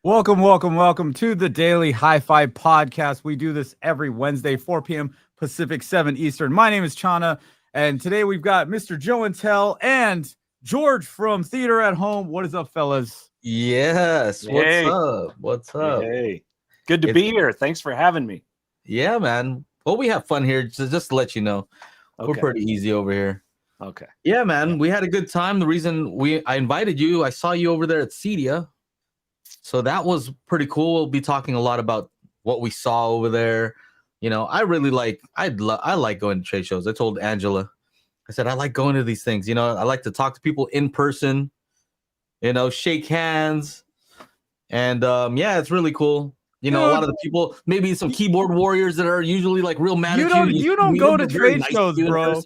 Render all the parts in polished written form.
Welcome to the Daily HiFi Podcast. We do this every Wednesday, 4 p.m. Pacific, 7 Eastern. My name is Chana, and today we've got Mr. Joe and Tell and George from Theater at Home. What is up, fellas? Yes. Hey. What's up? Hey. Good to be here. Thanks for having me. Yeah, man. Well, we have fun here. Just to let you know, we're pretty easy over here. Okay. Yeah, man. We had a good time. The reason I invited you, I saw you over there at CEDIA. So that was pretty cool. We'll be talking a lot about what we saw over there. You know, I really like, I like going to trade shows. I told Angela, I said, I like going to these things. You know, I like to talk to people in person, you know, shake hands. And yeah, it's really cool. You know, a lot of the people, maybe some keyboard warriors that are usually like real mad at you. You don't go to trade shows, bro.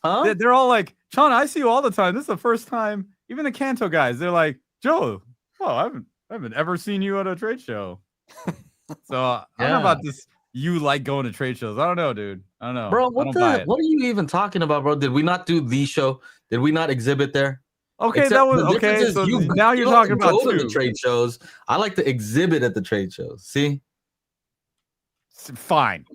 Huh? They're all like, Sean, I see you all the time. This is the first time. Even the Kanto guys, they're like, Joe, I haven't ever seen you at a trade show. So I don't know about this. You like going to trade shows. I don't know, dude. I don't know. Bro, what are you even talking about, bro? Did we not do the show? Did we not exhibit there? Okay, except that was okay. So now you're talking about the trade shows. I like to exhibit at the trade shows. See? Fine.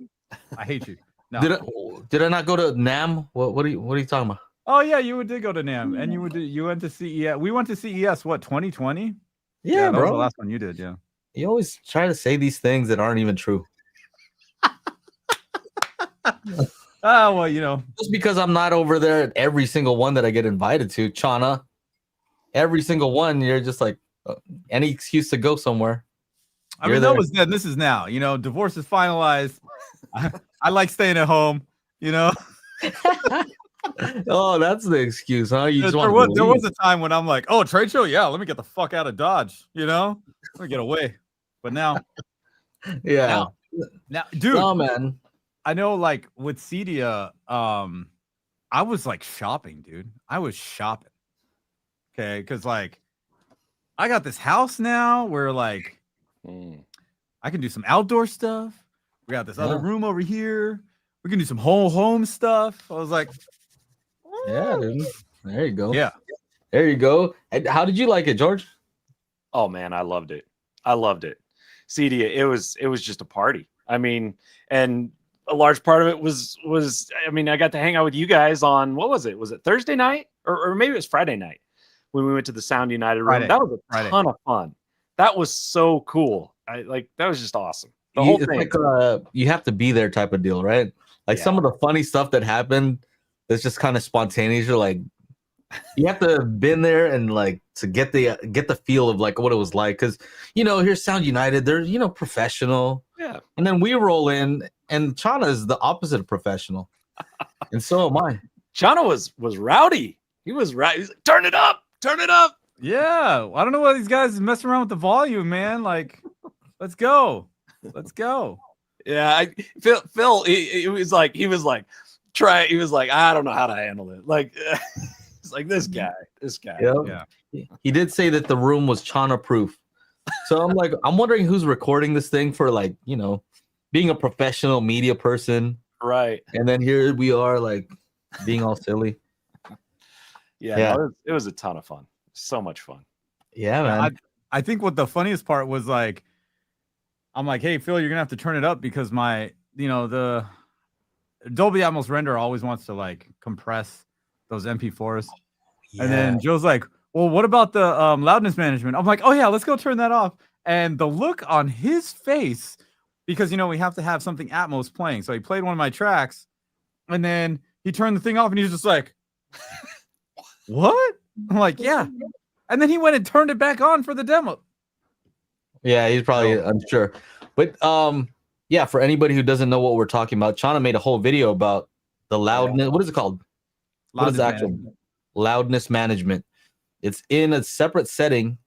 I hate you. No. Did I not go to NAM? What are you talking about? Oh yeah, you did go to NAM, and you went to CES. We went to CES. What, 2020? Yeah, that bro. was the last one you did. Yeah. You always try to say these things that aren't even true. Oh, well, you know. Just because I'm not over there at every single one that I get invited to, Chana, every single one, you're just like, any excuse to go somewhere. I mean, that was then. This is now. You know, divorce is finalized. I like staying at home, you know. Oh, that's the excuse, huh? There was a time when I'm like, oh, trade show? Yeah, let me get the fuck out of Dodge, you know? Let me get away. But now. Yeah. Now, dude. Oh, man. I know, like, with CEDIA, I was, like, shopping, dude. I was shopping. Okay? Because, like, I got this house now where, like, I can do some outdoor stuff. We got this other room over here. We can do some whole home stuff. I was like, yeah, dude. There you go. Yeah. There you go. And how did you like it, George? Oh, man, I loved it. CEDIA, it was just a party. I mean, and a large part of it was I mean, I got to hang out with you guys on, what was it? Was it Thursday night? Or maybe it was Friday night when we went to the Sound United room. That was a ton of fun. That was so cool. That was just awesome. The whole thing. Like, you have to be there type of deal, right? Like some of the funny stuff that happened that's just kind of spontaneous. You're like, you have to have been there and like to get the feel of like what it was like. Cause you know, here's Sound United, they're, you know, professional. Yeah. And then we roll in and Chana is the opposite of professional. And so am I. Chana was rowdy. He was right. He's like, turn it up. Yeah. I don't know why these guys messing around with the volume, man. Like, let's go. Yeah, Phil, he was like, I don't know how to handle it. Like, it's like this guy. Yep. Yeah. He did say that the room was Chana proof. So I'm like, I'm wondering who's recording this thing for, like, you know, being a professional media person. Right. And then here we are, like, being all silly. Yeah. No, it was a ton of fun. So much fun. Yeah, man. I think what the funniest part was, like, I'm like, hey, Phil, you're going to have to turn it up because the Dolby Atmos render always wants to, like, compress those MP4s. Yeah. And then Joe's like, well, what about the loudness management? I'm like, oh, yeah, let's go turn that off. And the look on his face, because, you know, we have to have something Atmos playing. So he played one of my tracks, and then he turned the thing off, and he was just like, what? I'm like, yeah. And then he went and turned it back on for the demo. Yeah, he's probably, I'm sure. But yeah, for anybody who doesn't know what we're talking about, Chana made a whole video about the loudness. What is it called? What is the actual loudness management? It's in a separate setting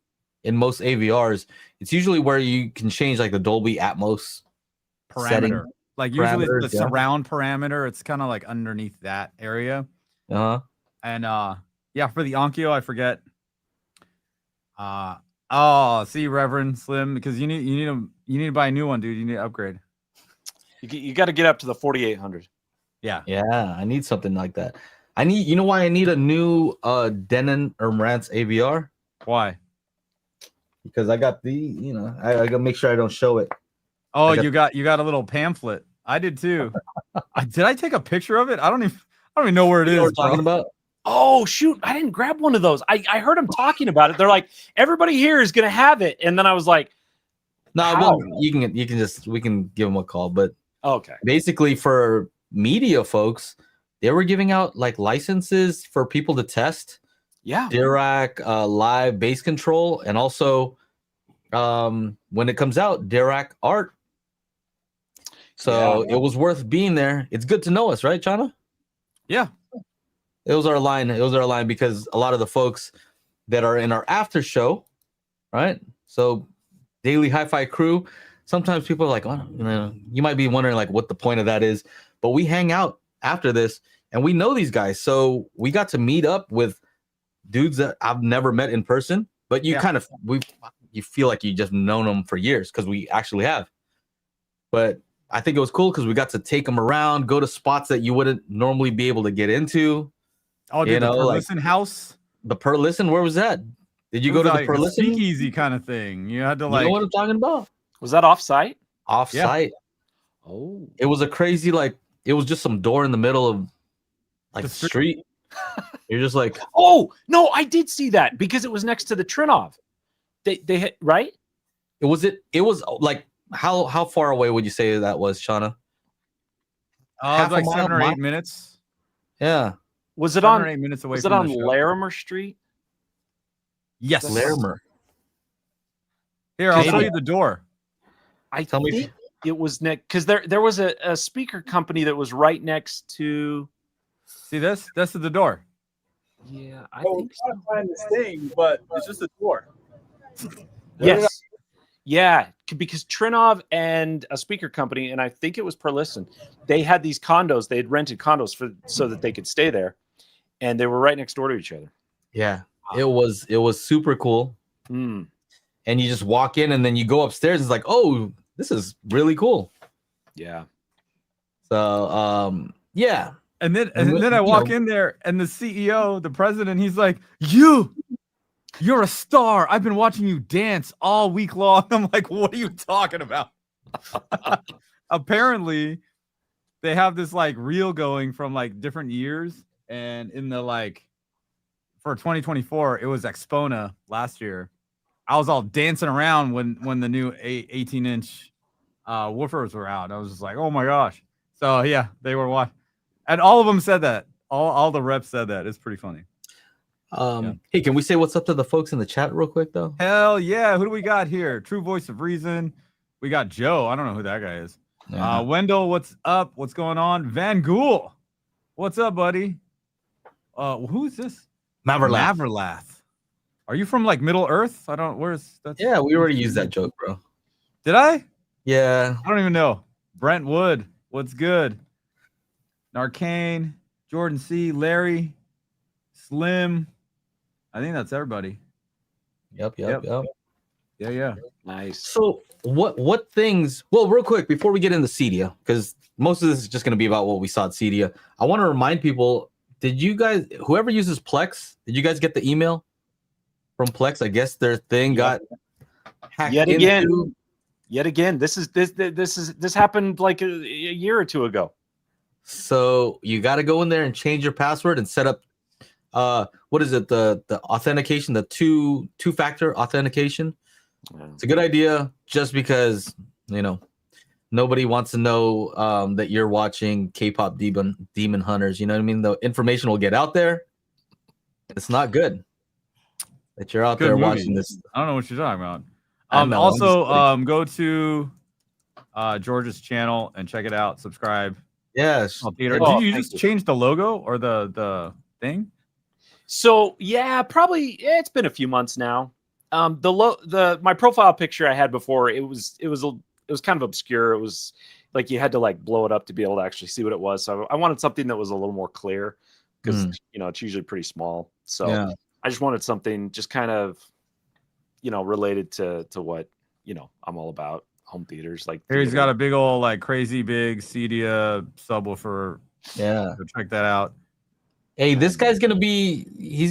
in most AVRs. It's usually where you can change like the Dolby Atmos parameter. Setting. Like usually it's the surround parameter. It's kind of like underneath that area. Uh-huh. And yeah, for the Onkyo, I forget. See, Reverend Slim, because you need to buy a new one, dude. You need to upgrade. You got to get up to the 4800. Yeah. Yeah, I need something like that. You know why I need a new Denon or Marantz AVR? Why? because I got I gotta make sure I don't show it. Oh, you got a little pamphlet. I did too. Did I take a picture of it? I don't even know where it is. What we're talking about? Oh shoot, I didn't grab one of those. I heard them talking about it. They're like, everybody here is gonna have it, and then I was like, No, how? well, we can give them a call, but Okay, basically for media folks, they were giving out like licenses for people to test yeah, Dirac live bass control, and also when it comes out, Dirac art. So it was worth being there. It's good to know us, right, Chana? Yeah. It was our line. It was our line because a lot of the folks that are in our after show, right? So Daily HiFi Crew. Sometimes people are like, oh, you might be wondering like what the point of that is, but we hang out after this and we know these guys. So we got to meet up with dudes that I've never met in person, but you you feel like you just known them for years because we actually have. But I think it was cool because we got to take them around, go to spots that you wouldn't normally be able to get into. Oh, dude, the Perlisten house. The Perlisten, where was that? Did you go to the Perlisten? Speakeasy kind of thing. You had to like. You know what I'm talking about? was that off-site? Off-site. Yeah. Oh, it was a crazy it was just some door in the middle of the street. You're just like, oh no, I did see that because it was next to the Trinnov. They hit right. It was like how far away would you say that was, Shauna? Like 7 or 8 minutes. Yeah. Was it on 8 minutes away? Was it on Larimer Street? Yes, Larimer. Here, I'll show you the door. I think it was next because there was a speaker company that was right next to. See this? This is the door. Yeah, I think so. I'm trying to find this thing, but it's just a door. Yes. Yeah, because Trinnov and a speaker company, and I think it was Perlisten, they had these condos. They had rented condos so that they could stay there, and they were right next door to each other. Yeah, it was super cool. Mm. And you just walk in, and then you go upstairs. And it's like, oh, this is really cool. Yeah. So, yeah. And then I walk in there, and the CEO, the president, he's like, You're a star. I've been watching you dance all week long. I'm like, what are you talking about? Apparently, they have this like reel going from like different years. And in the for 2024, it was Expona last year. I was all dancing around when the new 18-inch woofers were out. I was just like, oh my gosh. So yeah, they were watching. And all of them said that. All the reps said that. It's pretty funny. Hey, can we say what's up to the folks in the chat real quick though? Hell yeah. Who do we got here? True Voice of Reason. We got Joe. I don't know who that guy is. Yeah. Wendell, what's up? What's going on? Van Gool. What's up, buddy? Who's this? Maverlath. Are you from like Middle Earth? Yeah, we already used that joke, bro. Did I? Yeah. I don't even know. Brent Wood. What's good? Narcane. Jordan C. Larry. Slim. I think that's everybody. Yep. Yeah. Nice. So what things? Well, real quick before we get into CEDIA, because most of this is just going to be about what we saw at CEDIA. I want to remind people: did you guys, whoever uses Plex, did you guys get the email from Plex? I guess their thing got hacked Yet again. This happened like a year or two ago. So you got to go in there and change your password and set up. What is it? The authentication, the two-factor authentication. It's a good idea just because, nobody wants to know that you're watching K-pop demon hunters. You know what I mean? The information will get out there. It's not good that you're out there watching this. I don't know what you're talking about. Also, go to George's channel and check it out. Subscribe. Yes. Did you just change the logo or the thing? So yeah, probably it's been a few months now. My profile picture I had before, it was kind of obscure. It was like you had to like blow it up to be able to actually see what it was. So I wanted something that was a little more clear because it's usually pretty small. So yeah. I just wanted something just kind of related to what I'm all about. Home theaters. Like here, he's got a big old like crazy big CEDIA subwoofer. Yeah, so check that out. Hey, this guy's he's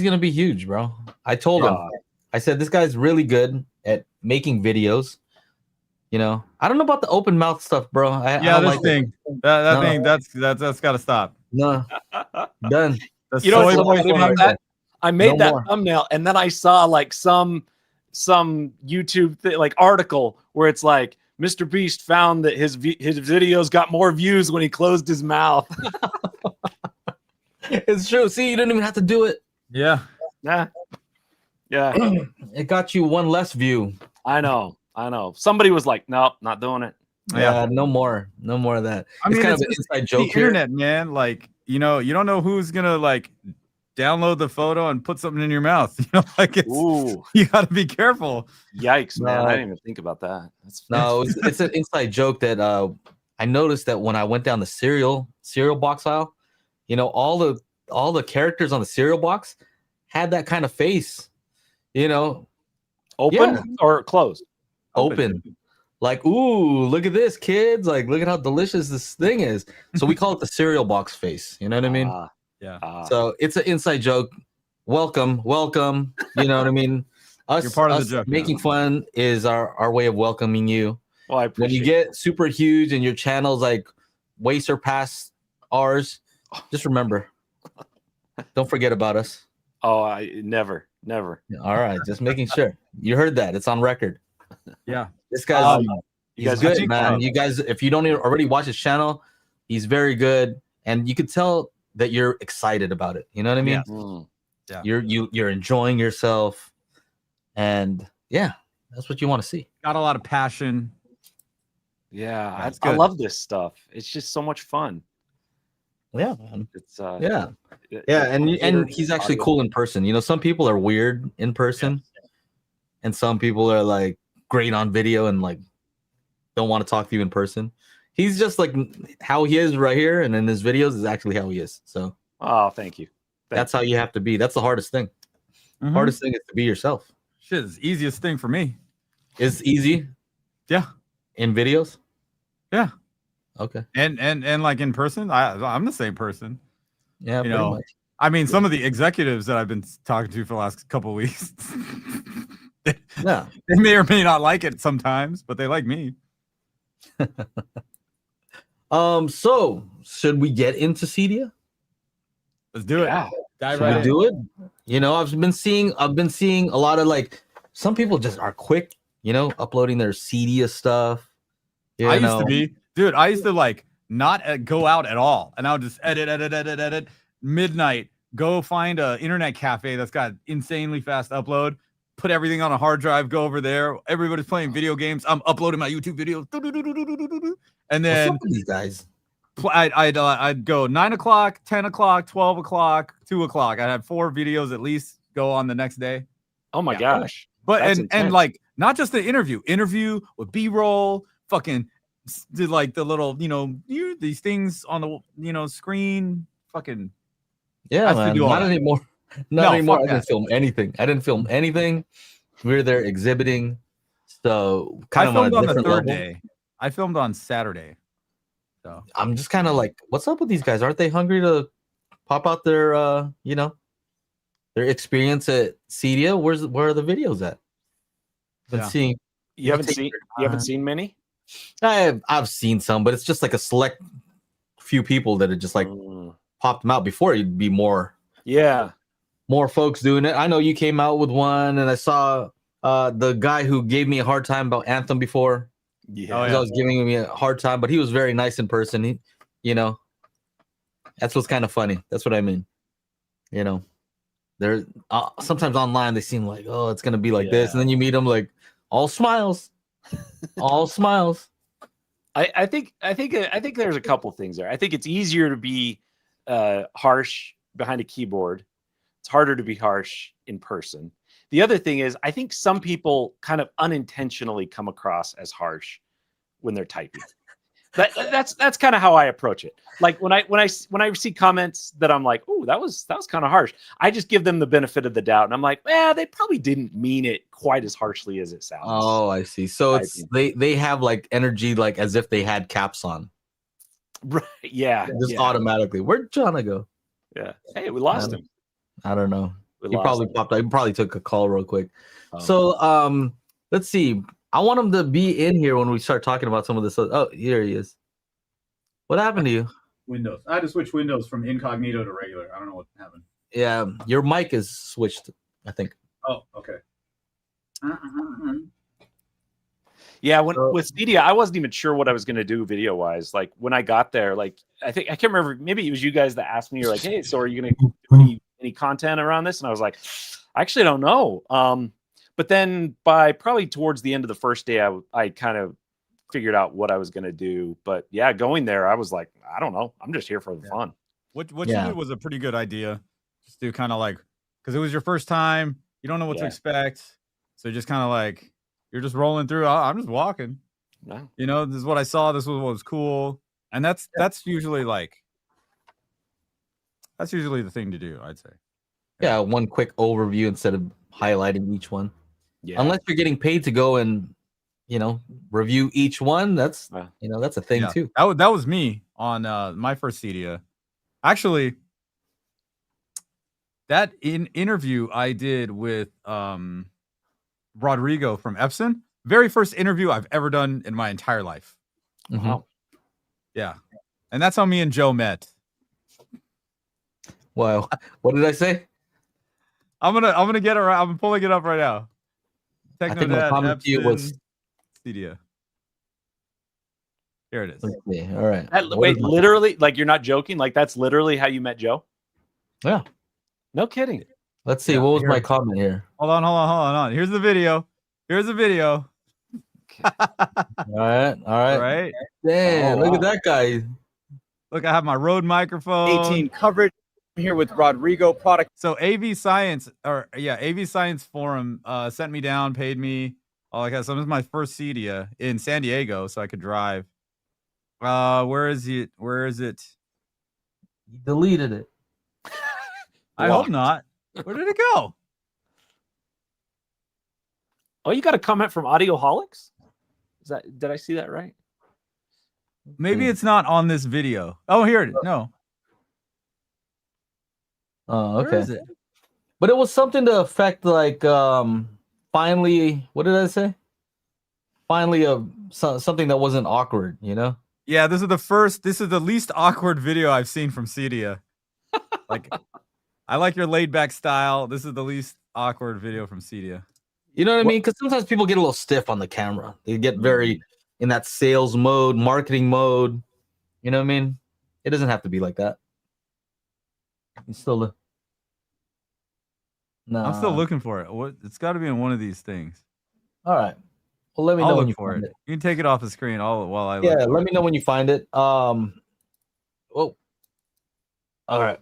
gonna be huge, bro. I told him, I said, this guy's really good at making videos. You know, I don't know about the open mouth stuff, bro. I Yeah, don't this like thing. it. That No. thing. That's got to stop. No, done. The You know what's soy so boy funny thing. about that? I made No that more. thumbnail, and then I saw like some YouTube like article where it's like Mr. Beast found that his videos got more views when he closed his mouth. It's true. See, you didn't even have to do it. Yeah. Yeah, yeah, It got you one less view. I know. Somebody was like, "Nope, not doing it." Yeah, no more of that. I It's mean, kind it's of an just inside the joke here. internet, man. Like, you don't know who's gonna like download the photo and put something in your mouth. Like Ooh, you got to be careful. yikes, man! No. I didn't even think about that. No, it's an inside joke that I noticed that when I went down the cereal box aisle, all the characters on the cereal box had that kind of face. Open Yeah. or closed? Open. Like, ooh, look at this, kids. Like, look at how delicious this thing is. So we call it the cereal box face. You know what I mean? Yeah. So it's an inside joke. Welcome. You know what I mean? You're part of the us joke making now. fun is our way of welcoming you. Well, I When appreciate you get super huge and your channel's like way surpass ours, just remember. Don't forget about us. Oh, I never. All right, just making sure. You heard that. It's on record. Yeah. This guy's you he's guys good, keep man. up. You guys, if you don't already watch his channel, he's very good, and you could tell that you're excited about it. You know what I mean? Yeah. You're enjoying yourself, and yeah, that's what you want to see. Got a lot of passion. Yeah, That's I good. love this stuff. It's just so much fun. Yeah, man. It's Yeah, and he's actually cool in person. Some people are weird in person, and some people are like great on video and like don't want to talk to you in person. He's just like how he is right here, and in his videos is actually how he is. So Oh, thank you. that's how you have to be. That's the hardest thing. Mhm. Hardest thing is to be yourself. Shit is the easiest thing for me. It's easy Yeah. in videos. Yeah. Okay. And like in person, I'm the same person. Yeah. You Pretty know, much. I mean, some of the executives that I've been talking to for the last couple of weeks, Yeah. they may or may not like it sometimes, but they like me. So should we get into CEDIA? Let's do it. Yeah. Dive Should right we in. do it? I've been seeing a lot of like some people just are quick, uploading their CEDIA stuff. I used to be, dude. I used to like not go out at all, and I would just edit. Midnight, go find a internet cafe that's got insanely fast upload. Put everything on a hard drive. Go over there. Everybody's playing video games. I'm uploading my YouTube videos, and then What's up with these guys? I'd go 9 o'clock, 10 o'clock, 12 o'clock, 2 o'clock. I'd have 4 videos at least go on the next day. Oh my gosh. But That's and intense. like not just the interview with B-roll, fucking did like the little, these things on the, screen, fucking Yeah, has to man. do all Not that. anymore. No, Not anymore. fuck I didn't that. film anything. We were there exhibiting. So I kind of on a filmed on the different third level. day. I filmed on Saturday. So I'm just kind of like, what's up with these guys? Aren't they hungry to pop out their their experience at CEDIA? Where are the videos at? Been Yeah. seeing You haven't take seen your you haven't time. seen many? I've seen some, but it's just like a select few people that had just like popped them out. Before it'd be more Yeah. folks doing it. I know you came out with one, and I saw the guy who gave me a hard time about Anthem before. Yeah. Oh, He's yeah. always giving me a hard time, but he was very nice in person. That's what's kind of funny. That's what I mean. They're sometimes online they seem like, oh, it's gonna be like this, and then you meet them like all smiles, all smiles. I think there's a couple things there. I think it's easier to be harsh behind a keyboard. It's harder to be harsh in person. The other thing is, I think some people kind of unintentionally come across as harsh when they're typing. That's kind of how I approach it. Like when I see comments that I'm like, oh, that was kind of harsh. I just give them the benefit of the doubt, and I'm like, they probably didn't mean it quite as harshly as it sounds. Oh, I see. So it's they have like energy like as if they had caps on. Right? Yeah. Just automatically. Where'd John go? Yeah. Hey, we lost him. I don't know. We He lost probably him. popped out. He probably took a call real quick. Oh. So let's see. I want him to be in here when we start talking about some of this. Oh, here he is. What happened to you? Windows. I had to switch Windows from incognito to regular. I don't know what happened. Yeah, your mic is switched, I think. Oh, okay. Yeah, with CEDIA, I wasn't even sure what I was going to do video wise. Like when I got there, like I can't remember. Maybe it was you guys that asked me. You're like, "Hey, so are you going to do any content around this?" And I was like, "I actually don't know." But then by probably towards the end of the first day, I kind of figured out what I was going to do. But yeah, going there, I was like, I don't know. I'm just here for the fun. What you did was a pretty good idea. Just do kind of like, because it was your first time, you don't know what to expect, so just kind of like. You're just rolling through. I'm just walking. No. You know, this is what I saw. This was what was cool, and that's usually like the thing to do. I'd say. Yeah, one quick overview instead of highlighting each one. Yeah. Unless you're getting paid to go and review each one, that's that's a thing too. That was me on my first CEDIA. Actually, that interview I did with Rodrigo from Epson, very first interview I've ever done in my entire life. Mm-hmm. Wow. Yeah. And that's how me and Joe met. Wow. What did I say? I'm gonna get around. I'm pulling it up right now. I think my comment to you was CEDIA. Here it is. Okay. All right. Wait, literally, like you're not joking? Like that's literally how you met Joe? Yeah. No kidding. Let's see. What was my comment here? Hold on. Here's the video. All right. Damn, look at that guy. Look, I have my Rode microphone. 18 coverage here with Rodrigo product. So AV Science Forum sent me down, paid me. All like that. So this is my first CEDIA in San Diego, so I could drive. Where is it? You deleted it. I hope not. Where did it go? Oh, you got a comment from Audioholics? Did I see that right? Maybe it's not on this video. Oh, here it is. No. Oh, okay. Where is it? But it was something to affect like finally, what did I say? Finally something that wasn't awkward, Yeah, this is the least awkward video I've seen from CEDIA. Like I like your laid back style. This is the least awkward video from CEDIA. You know what I mean? Because sometimes people get a little stiff on the camera. They get very in that sales mode, marketing mode. You know what I mean? It doesn't have to be like that. I'm still looking for it. It's got to be in one of these things. All right. Well, let me know when you find find it. You can take it off the screen while I look. Yeah, let me know when you find it. Oh. All right.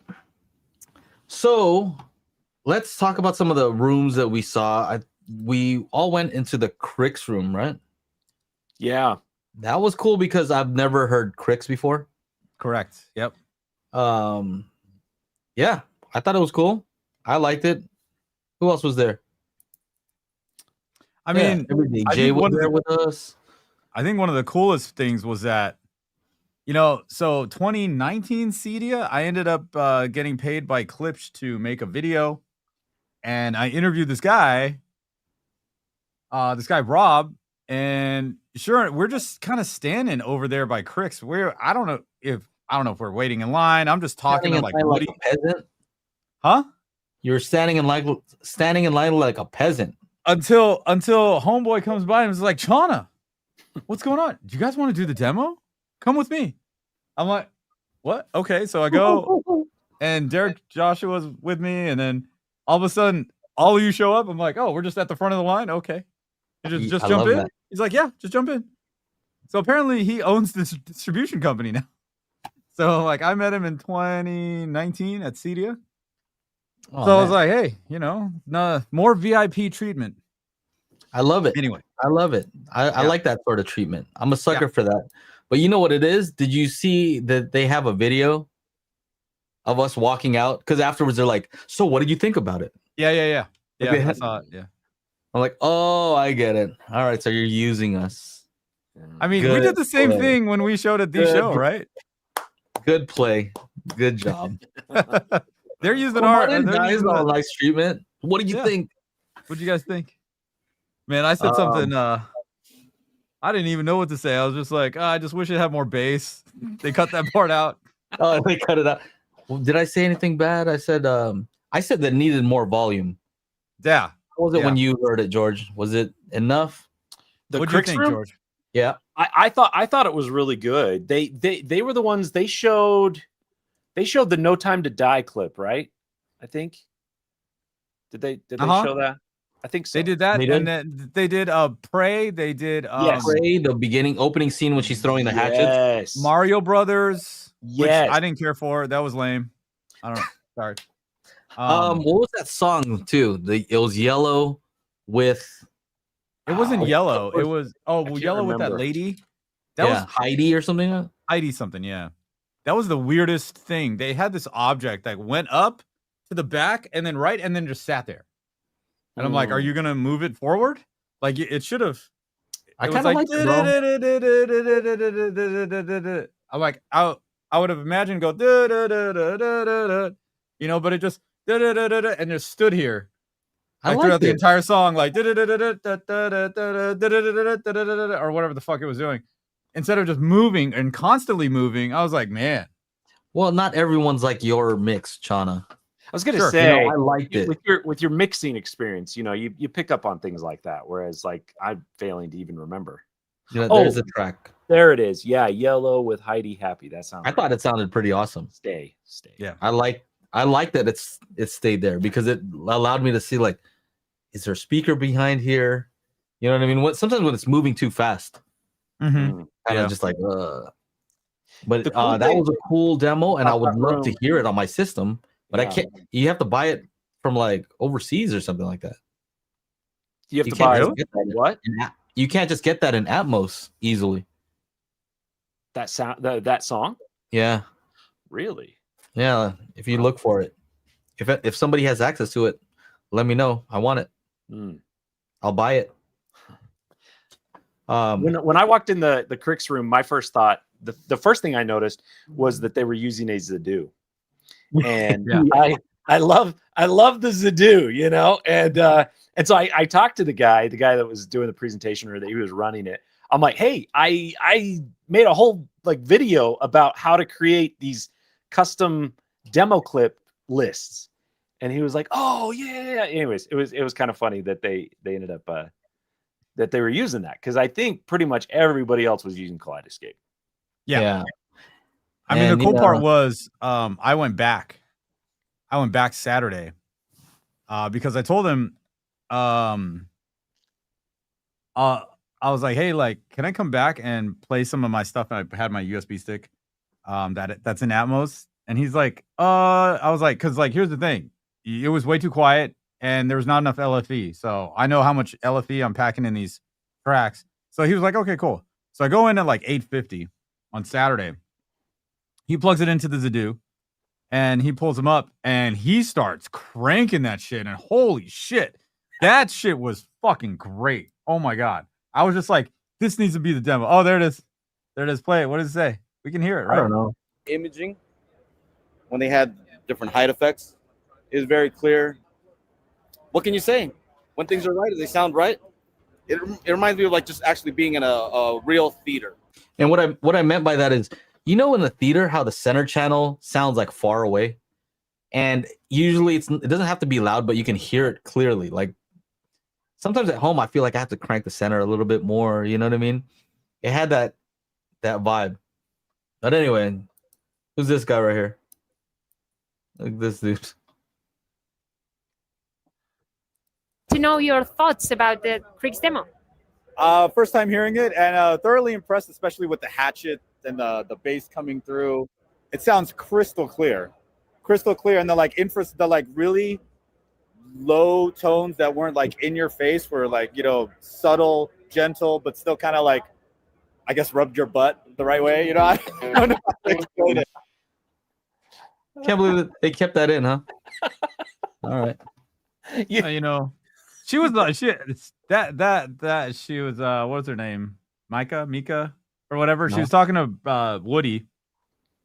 So let's talk about some of the rooms that we saw. We all went into the Krix room, right? Yeah. That was cool because I've never heard Krix before. Correct. Yep. Yeah, I thought it was cool. I liked it. Who else was there? I mean, Jay was there with us. I think one of the coolest things was that, so 2019 CEDIA, I ended up getting paid by Klipsch to make a video, and I interviewed this guy Rob, and sure, we're just kind of standing over there by Krix. I don't know if we're waiting in line. I'm just talking to like a peasant. Huh? You're standing in line like a peasant. Until homeboy comes by and is like, Chana, what's going on? Do you guys want to do the demo? Come with me. I'm like, what? Okay, so I go, and Derek Joshua's with me, and then all of a sudden, all of you show up. I'm like, oh, we're just at the front of the line. Okay, you just jump in. That. He's like, yeah, just jump in. So apparently, he owns this distribution company now. So like, I met him in 2019 at CEDIA. Oh, so I was like, hey, more VIP treatment. I love it. Anyway, I love it. I like that sort of treatment. I'm a sucker for that. But you know what it is? Did you see that they have a video of us walking out? Because afterwards they're like, so what did you think about it? Yeah. I saw it. Yeah. I'm like, oh, I get it. All right, so you're using us. I mean, we did the same thing when we showed at the show, right? Good play. Good job. They're using our guys. Nice treatment. What did you think? What did you guys think? Man, I said Um, something. I didn't even know what to say. I was just like, I just wish it had more bass. They cut that part out. Oh, they cut it out. Well, did I say anything bad? I said that needed more volume. Yeah. How was it Yeah. when you heard it, George? Was it enough? The What'd you Krix think, room? George? Yeah. I thought it was really good. They were the ones they showed the No Time to Die clip, right? I think. Did they show that? I think so. They did that, They and did? then they did Prey. They did Yes. Prey, the opening scene when she's throwing the hatchets. Yes. Mario Brothers, which Yes. I didn't care for. That was lame. I don't know. Sorry. What was that song too? It was yellow with It wasn't yellow. It was yellow with that remember. lady. That was Heidi or something. Heidi something. Yeah, that was the weirdest thing. They had this object that went up to the back and then right and then just sat there. And I'm like, are you gonna move it forward? Like it should have. I kind of like it, bro. I'm like, I would have imagined go, you know, but it just and just stood here. I Throughout liked the it. entire song, like or whatever the fuck it was doing, instead of just moving and constantly moving. I was like, man. Well, not everyone's like your mix, Chana. I was gonna Sure. say, You know, I liked it. with your mixing experience. You know, you pick up on things like that, whereas like I'm failing to even remember. You know, there's a track. There it is. Yeah, Yellow with Heidi Happy. That sounds. I thought it sounded pretty awesome. Stay. Yeah. I like that it stayed there because it allowed me to see like, is there a speaker behind here? You know what I mean? Sometimes when it's moving too fast, kind of just like, But that was a cool demo, and I would love to hear it on my system. But I can't. You have to buy it from like overseas or something like that. You have to buy what? You can't just get that in Atmos easily. That sound, that song. Yeah. Really? Yeah. If you look for it, if somebody has access to it, let me know. I want it. I'll buy it. When I walked in the Krix room, my first thought, the first thing I noticed was that they were using a Zedu, and I love the Zedu, you know, and so I talked to the guy that was doing the presentation or that he was running it. I'm like, hey, I made a whole like video about how to create these custom demo clip lists, and he was like, oh yeah. Anyways, it was kind of funny that they ended up that they were using that, because I think pretty much everybody else was using Kaleidoscape. Yeah. I mean, the cool part was I went back Saturday because I told him I was like, hey, like, can I come back and play some of my stuff? And I had my USB stick that's in Atmos. And he's like, I was like, because like, here's the thing. It was way too quiet and there was not enough LFE. So I know how much LFE I'm packing in these tracks. So he was like, okay, cool. So I go in at like 8:50 on Saturday. He plugs it into the Zedu and he pulls them up and he starts cranking that shit. And holy shit, that shit was fucking great. Oh my God. I was just like, this needs to be the demo. Oh, there it is. There it is. Play it. What does it say? We can hear it, right? I don't know. Imaging, when they had different height effects, it was very clear. What can you say? When things are right, do they sound right? It reminds me of like just actually being in a real theater. And what I meant by that is, you know, in the theater, how the center channel sounds like far away, and usually it doesn't have to be loud, but you can hear it clearly. Like sometimes at home, I feel like I have to crank the center a little bit more. You know what I mean? It had that vibe. But anyway, who's this guy right here? Like this dude. To know your thoughts about the Krix demo. First time hearing it, and thoroughly impressed, especially with the hatchet and the bass coming through. It sounds crystal clear, and the like really low tones that weren't like in your face were like, you know, subtle, gentle, but still kind of like, I guess, rubbed your butt the right way. You know, I don't know how to explain it. Can't believe that they kept that in, huh? All right. You know, she was like, she was what was her name? Mika or whatever. No. She was talking to Woody,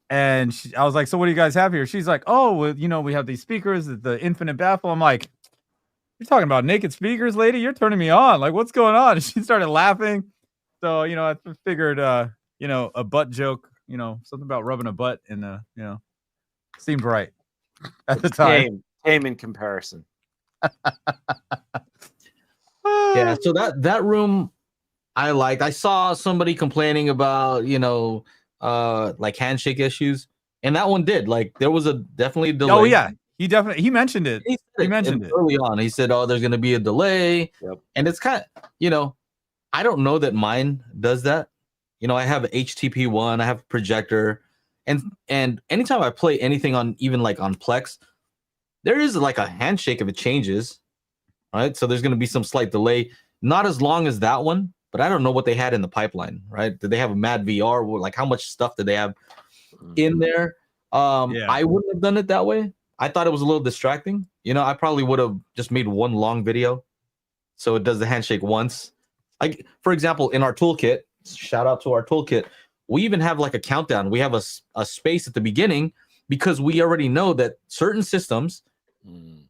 and I was like, so what do you guys have here? She's like, oh, well, you know, we have these speakers, the infinite baffle. I'm like, you're talking about naked speakers, lady. You're turning me on. Like, what's going on? And she started laughing. So, I figured, a butt joke, something about rubbing a butt and, seemed right at the time. Tame in comparison. Yeah. So that room I liked. I saw somebody complaining about, like handshake issues. And that one did. Like, there was definitely a delay. Oh, yeah. He mentioned it. He mentioned it early on. He said, "Oh, there's going to be a delay." Yep. And it's kind of, I don't know that mine does that. I have HTP1, I have a projector, and anytime I play anything on even like on Plex, there is like a handshake if it changes, right? So there's going to be some slight delay, not as long as that one, but I don't know what they had in the pipeline, right? Did they have a Mad VR? Like, how much stuff did they have in there? I wouldn't have done it that way. I thought it was a little distracting. I probably would have just made one long video so it does the handshake once. Like, for example, in our toolkit, shout out to our toolkit, we even have like a countdown. We have a space at the beginning because we already know that certain systems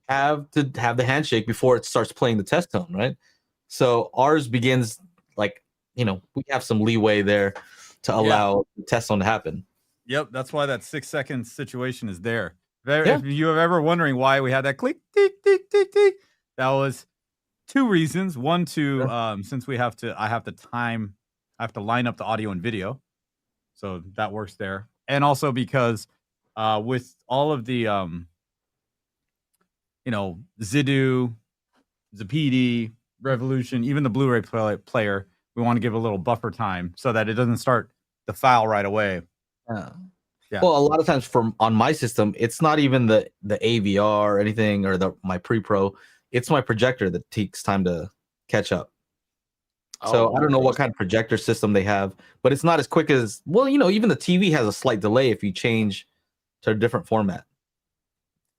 have to have the handshake before it starts playing the test tone, right? So ours begins like, we have some leeway there to allow the test tone to happen. Yep, that's why that 6-second situation is there. If you are ever wondering why we had that click, tick, tick, tick, tick, that was two reasons. One, since I have to line up the audio and video, so that works there, and also because with all of the Zidu, Zapedi, Revolution, even the Blu-ray player, we want to give a little buffer time so that it doesn't start the file right away. Yeah. Well, a lot of times on my system, it's not even the AVR or anything or my pre-pro. It's my projector that takes time to catch up. So I don't know what kind of projector system they have, but it's not as quick as, even the TV has a slight delay if you change to a different format.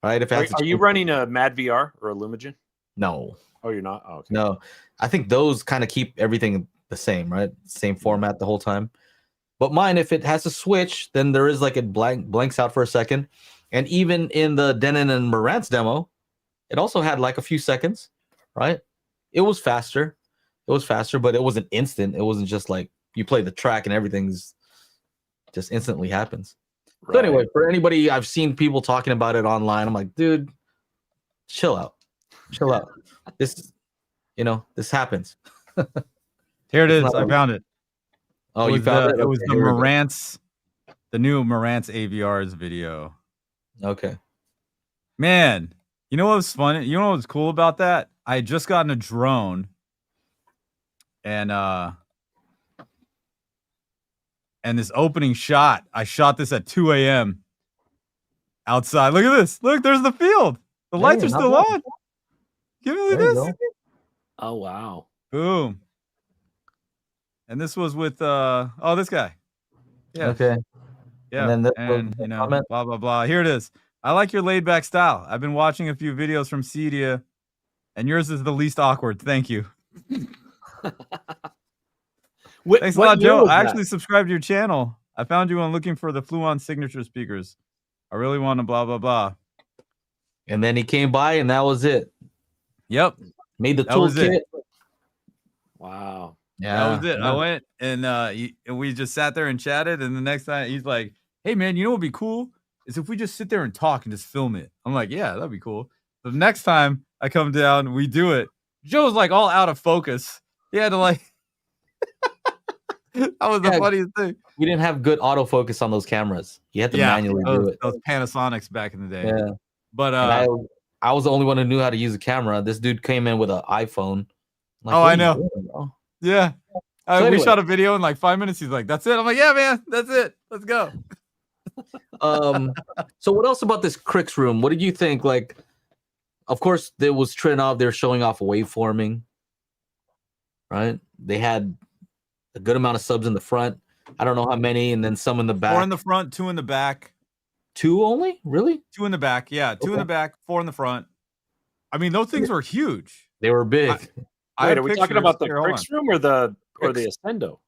Right? Are you running a Mad VR or a Lumagen? No. Oh, you're not? Oh, okay. No. I think those kind of keep everything the same, right? Same format the whole time. But mine, if it has to switch, then there is like it blanks out for a second. And even in the Denon and Marantz demo, it also had like a few seconds, right? It was faster. But it wasn't instant. It wasn't just like you play the track and everything's just instantly happens. Right. So anyway, for anybody, I've seen people talking about it online. I'm like, dude, chill out. This happens. Here it is. I found it. Oh, you found it? It was the Marantz, the new Marantz AVR's video. Okay. Man, you know what was funny? You know what was cool about that? I had just gotten a drone, and this opening shot, I shot this at 2 a.m. outside. Look at this. Look, there's the field. The lights are still on. Give me this. Oh, wow. Boom. And this was with this guy. Yeah. Okay. Yeah. And blah blah blah. Here it is. I like your laid back style. I've been watching a few videos from CEDIA, and yours is the least awkward. Thank you. Thanks a lot, Joe. I actually subscribed to your channel. I found you on looking for the Fluon signature speakers. I really want to blah blah blah. And then he came by, and that was it. Yep. Made the toolkit. Wow. Yeah, that was it. Yeah. I went and we just sat there and chatted. And the next time he's like, "Hey man, you know what'd be cool is if we just sit there and talk and just film it." I'm like, "Yeah, that'd be cool." The next time I come down, we do it. Joe's like all out of focus. He had to like. That was the funniest thing. We didn't have good autofocus on those cameras. You had to manually do it. Those Panasonics back in the day. Yeah, but I was the only one who knew how to use a camera. This dude came in with an iPhone. Like, I know. Yeah. So anyway. We shot a video in like 5 minutes. He's like, "That's it." I'm like, "Yeah, man, that's it. Let's go." So what else about this Krix room? What did you think? Like, of course, there was Trinnov. They're showing off waveforming, right? They had a good amount of subs in the front. I don't know how many, and then some in the back. 4 in the front, 2 in the back. 2 only? Really? 2 in the back. Yeah, 2 in the back, 4 in the front. I mean, those things were huge. They were big. Wait, are we talking about the Krix room or the Ascendo?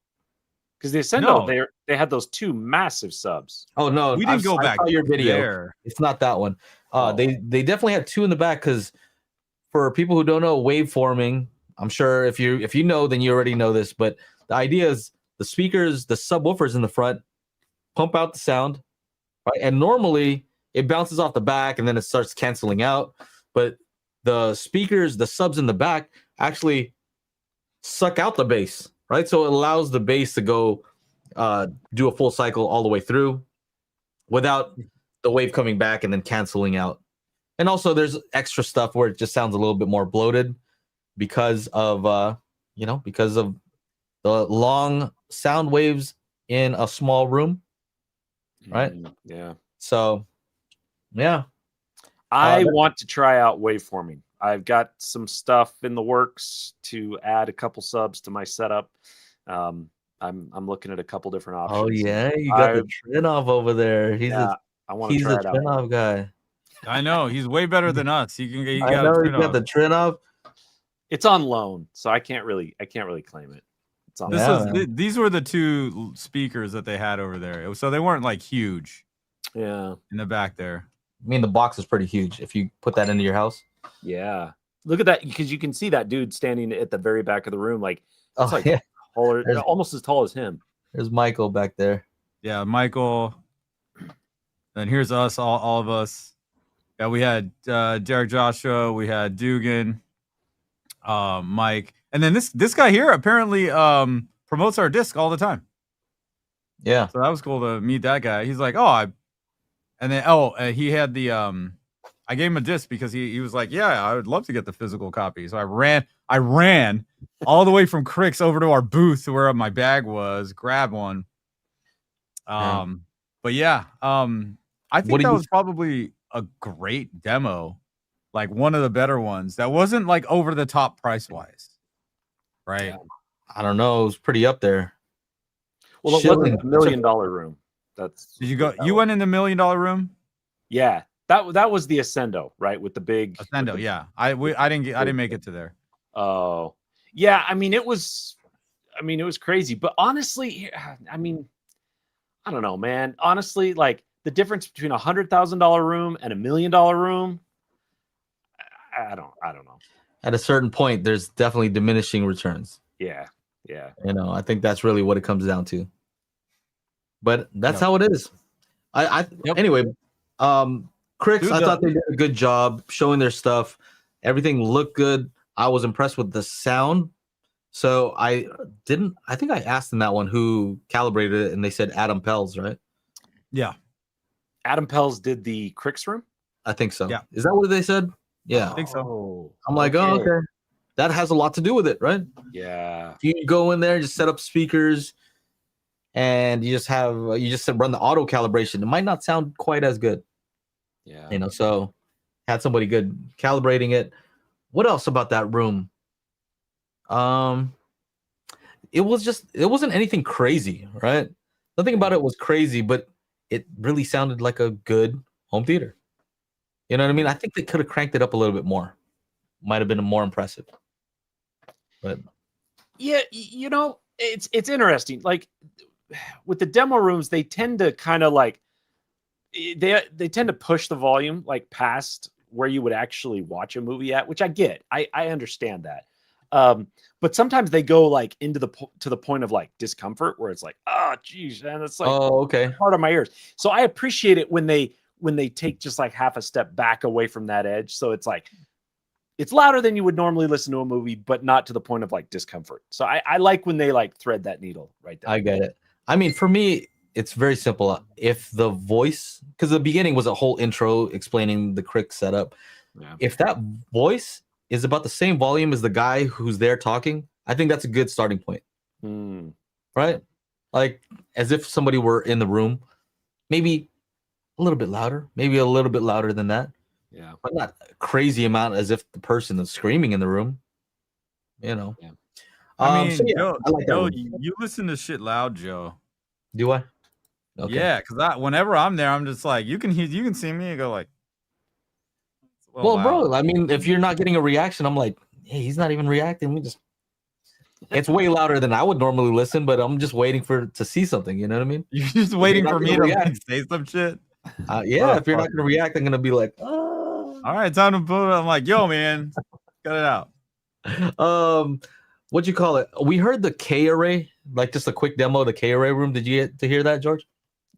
Because the Ascendo, they had those 2 massive subs. Oh no, we didn't go back. I saw your video. There. It's not that one. They definitely had 2 in the back because for people who don't know waveforming, I'm sure if you know, then you already know this. But the idea is the speakers, the subwoofers in the front, pump out the sound, right? And normally it bounces off the back and then it starts canceling out. But the speakers, the subs in the back, actually suck out the bass, right? So it allows the bass to go do a full cycle all the way through without the wave coming back and then canceling out. And also there's extra stuff where it just sounds a little bit more bloated because of because of the long sound waves in a small room, right? Yeah. So yeah, I want to try out waveforming. I've got some stuff in the works to add a couple subs to my setup. I'm looking at a couple different options. oh yeah, you got the Trinnov over there. I want to he's try a it out. Trinnov guy. I know he's way better than us. He can get. I know he got the Trinnov. It's on loan, so I can't really claim it. It's on These were the two speakers that they had over there, so they weren't like huge. Yeah, in the back there. I mean, the box is pretty huge. If you put that into your house, yeah. Look at that, because you can see that dude standing at the very back of the room, like it's taller, almost as tall as him. There's Michael back there. Yeah, Michael. And here's us, all of us. Yeah, we had Derek Joshua, we had Dugan, Mike, and then this guy here apparently promotes our disc all the time. Yeah, so that was cool to meet that guy. He's like, he had the I gave him a disc because he was like, yeah, I would love to get the physical copy. So I ran all the way from Krix over to our booth to where my bag was, grabbed one. But yeah, I think that was probably a great demo, like one of the better ones that wasn't like over the top price wise, right? Yeah. I don't know, it was pretty up there. Well, it wasn't $1 million room. Did you go? You went in the $1 million room? Yeah, that was the Ascendo, right? With the big Ascendo. Yeah, I didn't make it to there. Oh, yeah. I mean, it was crazy. But honestly, I mean, I don't know, man. Honestly, like the difference between $100,000 room and $1 million room, I don't know. At a certain point, there's definitely diminishing returns. Yeah, yeah. I think that's really what it comes down to. But that's how it is. Anyway, Krix, I thought they did a good job showing their stuff. Everything looked good. I was impressed with the sound. So I think I asked them that one who calibrated it, and they said Adam Pels, right? Yeah. Adam Pels did the Krix room? I think so. Yeah. Is that what they said? Yeah. I think so. I'm like, okay. That has a lot to do with it, right? Yeah. If you go in there, just set up speakers, and you just run the auto calibration. It might not sound quite as good. Yeah. So had somebody good calibrating it. What else about that room? It wasn't anything crazy, right? Nothing about it was crazy, but it really sounded like a good home theater. You know what I mean? I think they could have cranked it up a little bit more. Might have been more impressive. But yeah, it's interesting. Like with the demo rooms, they tend to kind of like they tend to push the volume like past where you would actually watch a movie at, which I get. I understand that. But sometimes they go like into to the point of like discomfort where it's like, oh geez, and it's like, part of my ears. So I appreciate it when they take just like half a step back away from that edge. So it's like, it's louder than you would normally listen to a movie, but not to the point of like discomfort. So I like when they like thread that needle right there. I get it. I mean, for me, it's very simple. If the voice, because the beginning was a whole intro explaining the Krix setup. Yeah. If that voice is about the same volume as the guy who's there talking, I think that's a good starting point. Right? Like as if somebody were in the room, maybe a little bit louder, maybe a little bit louder than that. Yeah. But not a crazy amount as if the person is screaming in the room. Yeah. I mean, Joe, you listen to shit loud, Joe. Do I? Okay. Yeah, because whenever I'm there, I'm just like, you can see me and go like, well, bro, I mean, if you're not getting a reaction, I'm like, hey, he's not even reacting. It's way louder than I would normally listen, but I'm just waiting to see something. You know what I mean? You're just waiting for me to like, say some shit. Yeah, if you're not gonna react, I'm gonna be like, oh. All right, time to put it. I'm like, yo, man, Cut it out. What'd you call it? We heard the K array, like just a quick demo of the K array room. Did you get to hear that, George?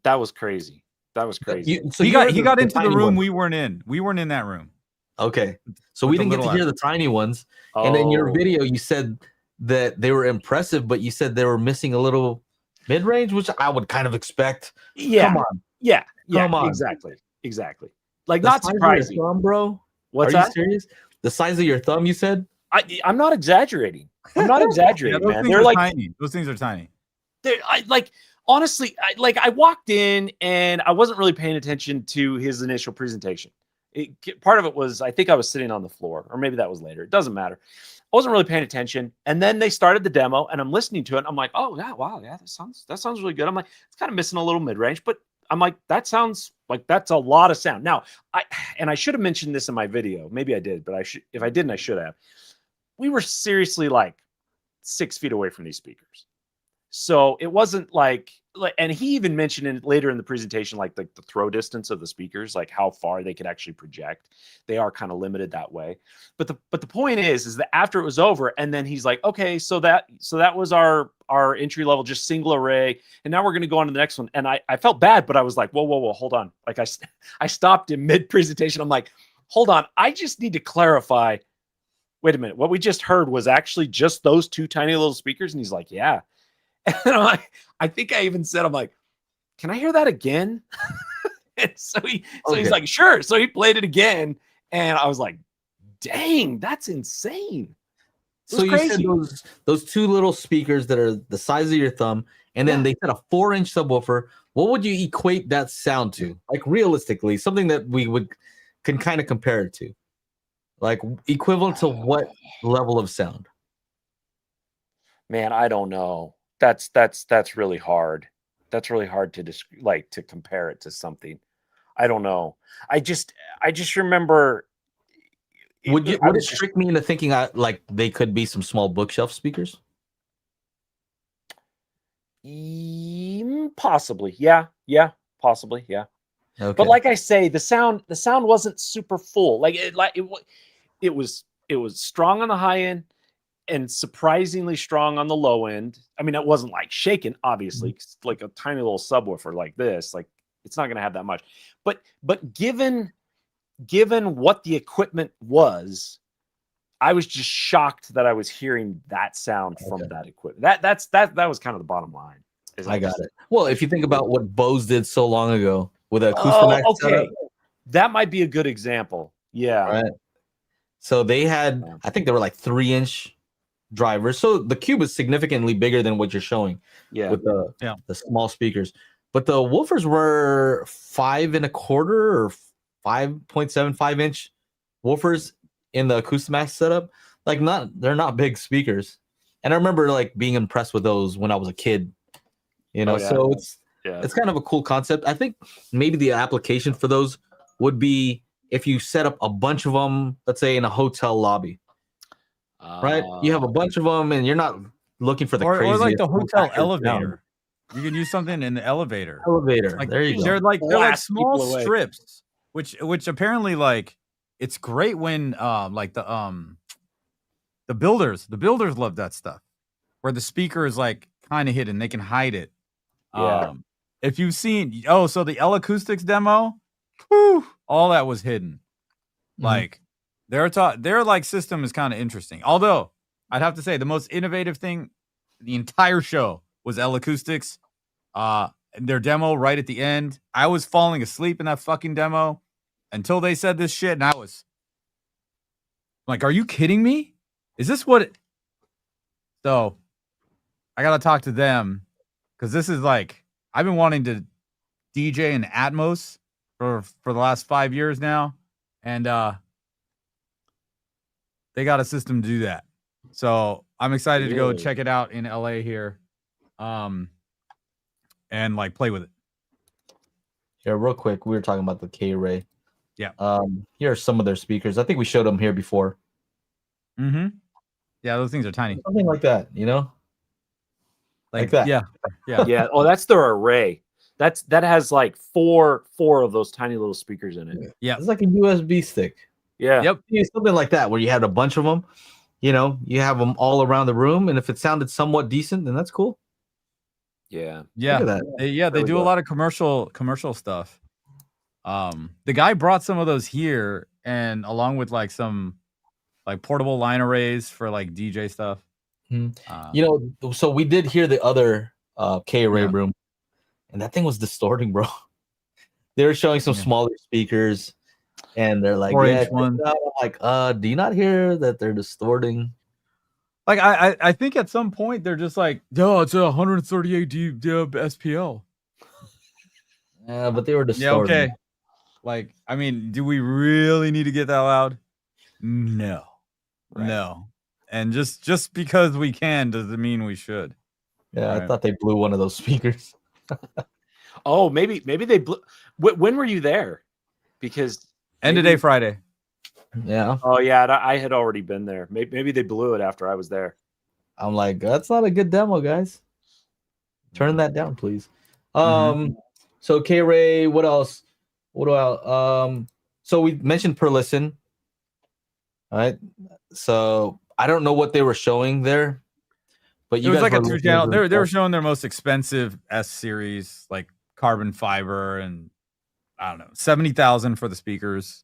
That was crazy. That was crazy. He got into the tiny room ones. we weren't in. We weren't in that room. Okay, so With we the didn't get to little hear the tiny ones. And in your video, you said that they were impressive, but you said they were missing a little mid-range, which I would kind of expect. Yeah. Come on. Yeah. Come on. Exactly. Like, The not size of your surprising. thumb, bro. What's Are that? you serious? The size of your thumb, you said? I'm not exaggerating. I'm not exaggerating, those man. things They're are like, tiny. Those things are tiny. honestly, I walked in and I wasn't really paying attention to his initial presentation. Part of it was, I think I was sitting on the floor, or maybe that was later. It doesn't matter. I wasn't really paying attention. And then they started the demo and I'm listening to it. And I'm like, oh yeah, wow. Yeah, that sounds really good. I'm like, it's kind of missing a little mid-range, but I'm like, that sounds like that's a lot of sound. Now, I should have mentioned this in my video. Maybe I did, but if I didn't, I should have. We were seriously like 6 feet away from these speakers. So it wasn't like, and he even mentioned later in the presentation, like the throw distance of the speakers, like how far they could actually project. They are kind of limited that way. But the point is that after it was over, and then he's like, okay, so that was our entry level, just single array. And now we're going to go on to the next one. And I felt bad, but I was like, whoa, hold on. Like I stopped in mid presentation. I'm like, hold on. I just need to clarify. Wait a minute. What we just heard was actually just those two tiny little speakers. And he's like, yeah. And I'm like, I think I even said, I'm like, can I hear that again? And so he's like, sure. So he played it again. And I was like, dang, that's insane. So you said those two little speakers that are the size of your thumb, and then they said a 4-inch subwoofer. What would you equate that sound to? Like realistically, something that we can kind of compare it to. Like equivalent to what level of sound? Man, I don't know. That's really hard. That's really hard to compare it to something. I don't know. I just remember. Would it trick me into thinking like they could be some small bookshelf speakers? Possibly, yeah, possibly, yeah. Okay. But like I say, the sound wasn't super full. Like it was strong on the high end and surprisingly strong on the low end. I mean, it wasn't like shaking, obviously, like a tiny little subwoofer like this. Like it's not going to have that much. But given what the equipment was, I was just shocked that I was hearing that sound from that equipment. That was kind of the bottom line. I got it. Well, if you think about what Bose did so long ago with a acoustic setup, that might be a good example. Yeah. Right. So they had, I think they were like 3-inch drivers. So the cube is significantly bigger than what you're showing. Yeah. With the small speakers, but the woofers were 5 1/4 or 5.75-inch woofers in the Acoustimax setup. Like they're not big speakers. And I remember like being impressed with those when I was a kid. So it's kind of a cool concept. I think maybe the application for those would be if you set up a bunch of them, let's say in a hotel lobby, right? You have a bunch of them and you're not looking for the craziest. Or like the hotel elevator. You can use something in the elevator. Like, there you go. They're like small strips, which apparently like it's great when like the builders love that stuff where the speaker is like kind of hidden. They can hide it. Yeah. If you've seen so the L-Acoustics demo, whew, all that was hidden. Like their like system is kind of interesting. Although I'd have to say the most innovative thing the entire show was L-Acoustics. Their demo right at the end. I was falling asleep in that fucking demo until they said this shit, and I was like, "Are you kidding me? Is this what?" So I gotta talk to them because this is like I've been wanting to DJ in Atmos for the last 5 years now, and they got a system to do that. So I'm excited to go check it out in LA here, and like play with it. Yeah, real quick, we were talking about the K-Ray. Yeah. Here are some of their speakers. I think we showed them here before. Mm-hmm. Yeah, those things are tiny. Something like that, like that. Yeah. Oh, that's their array. That has like four of those tiny little speakers in it. Yeah, it's like a USB stick. Yeah. Yep. Yeah, something like that, where you had a bunch of them. You know, you have them all around the room, and if it sounded somewhat decent, then that's cool. Yeah. Yeah. Look at that. They Really do a good. lot of commercial stuff. The guy brought some of those here, and along with like some like portable line arrays for like DJ stuff. You know, so we did hear the other K-Array Yeah. room, and that thing was distorting, bro. They were showing some Yeah. smaller speakers, and they're like, 4-inch "Yeah, check one." it out." I'm like, do you not hear that they're distorting? Like I think at some point they're just like, yo, it's a 138 dB SPL. Yeah, but they were Yeah, distorting. okay. Like, I mean, do we really need to get that loud? No. Right. No. And just because we can doesn't mean we should. Yeah, I Right. thought they blew one of those speakers. Oh, maybe they blew. When were you there? Because End of maybe- day Friday. Yeah, Oh yeah, I had already been there. Maybe they blew it after I was there. I'm like, that's not a good demo, guys. Turn that down, please. So K-Ray, what else? So we mentioned Perlisten. All right. So I don't know what they were showing there, but It was like a were 2-channel. looking at They were stuff. showing their most expensive S series, like carbon fiber, and I don't know, 70,000 for the speakers.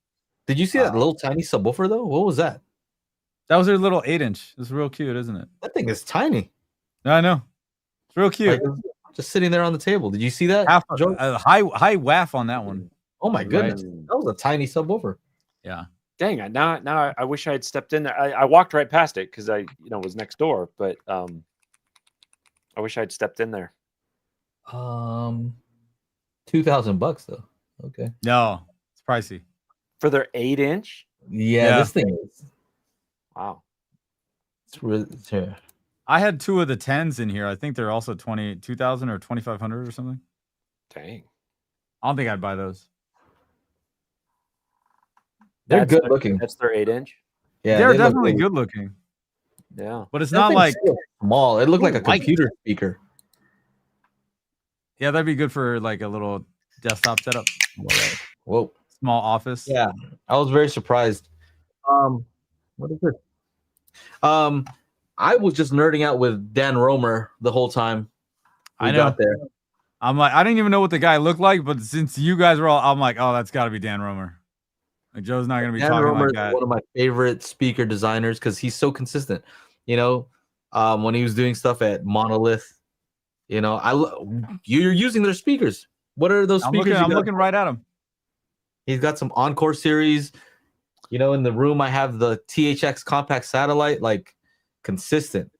Did you see that little tiny subwoofer though? What was that? That was their little 8-inch. It's real cute, isn't it? That thing is tiny. No, I know. It's real cute. Like, just sitting there on the table. Did you see that? Half Joe? high WAF on that one. Oh my Right. goodness, that was a tiny subwoofer. Yeah. Dang, now I wish I had stepped in there. I walked right past it because I was next door, but I wish I'd stepped in there. $2,000 though. Okay. No, it's pricey. For their 8-inch. Yeah, Yeah. this thing is. Wow. It's really. Yeah. I had 2 of the 10s in here. I think they're also 2,000 or 2,500 or something. Dang. I don't think I'd buy those. They're That's good their- looking. That's their 8-inch. Yeah, They're they look definitely really- good looking, Yeah. but it's That not thing's like, so small. It looked like a Light. computer speaker. yeah, that'd be good for like a little desktop setup, Whoa. small office. Yeah, I was very surprised. What is it? I was just nerding out with Dan Romer the whole time. We I know. got there. I'm like, I didn't even know what the guy looked like, but since you guys were all, I'm like, oh, that's got to be Dan Romer. Like Joe's not gonna be Dan talking Romer like is that. one of my favorite speaker designers because he's so consistent. You know, when he was doing stuff at Monolith, you know, you're using their speakers. What are those I'm speakers? looking, I'm looking right at him. He's got some Encore series. You know, in the room I have the THX compact satellite, like consistent.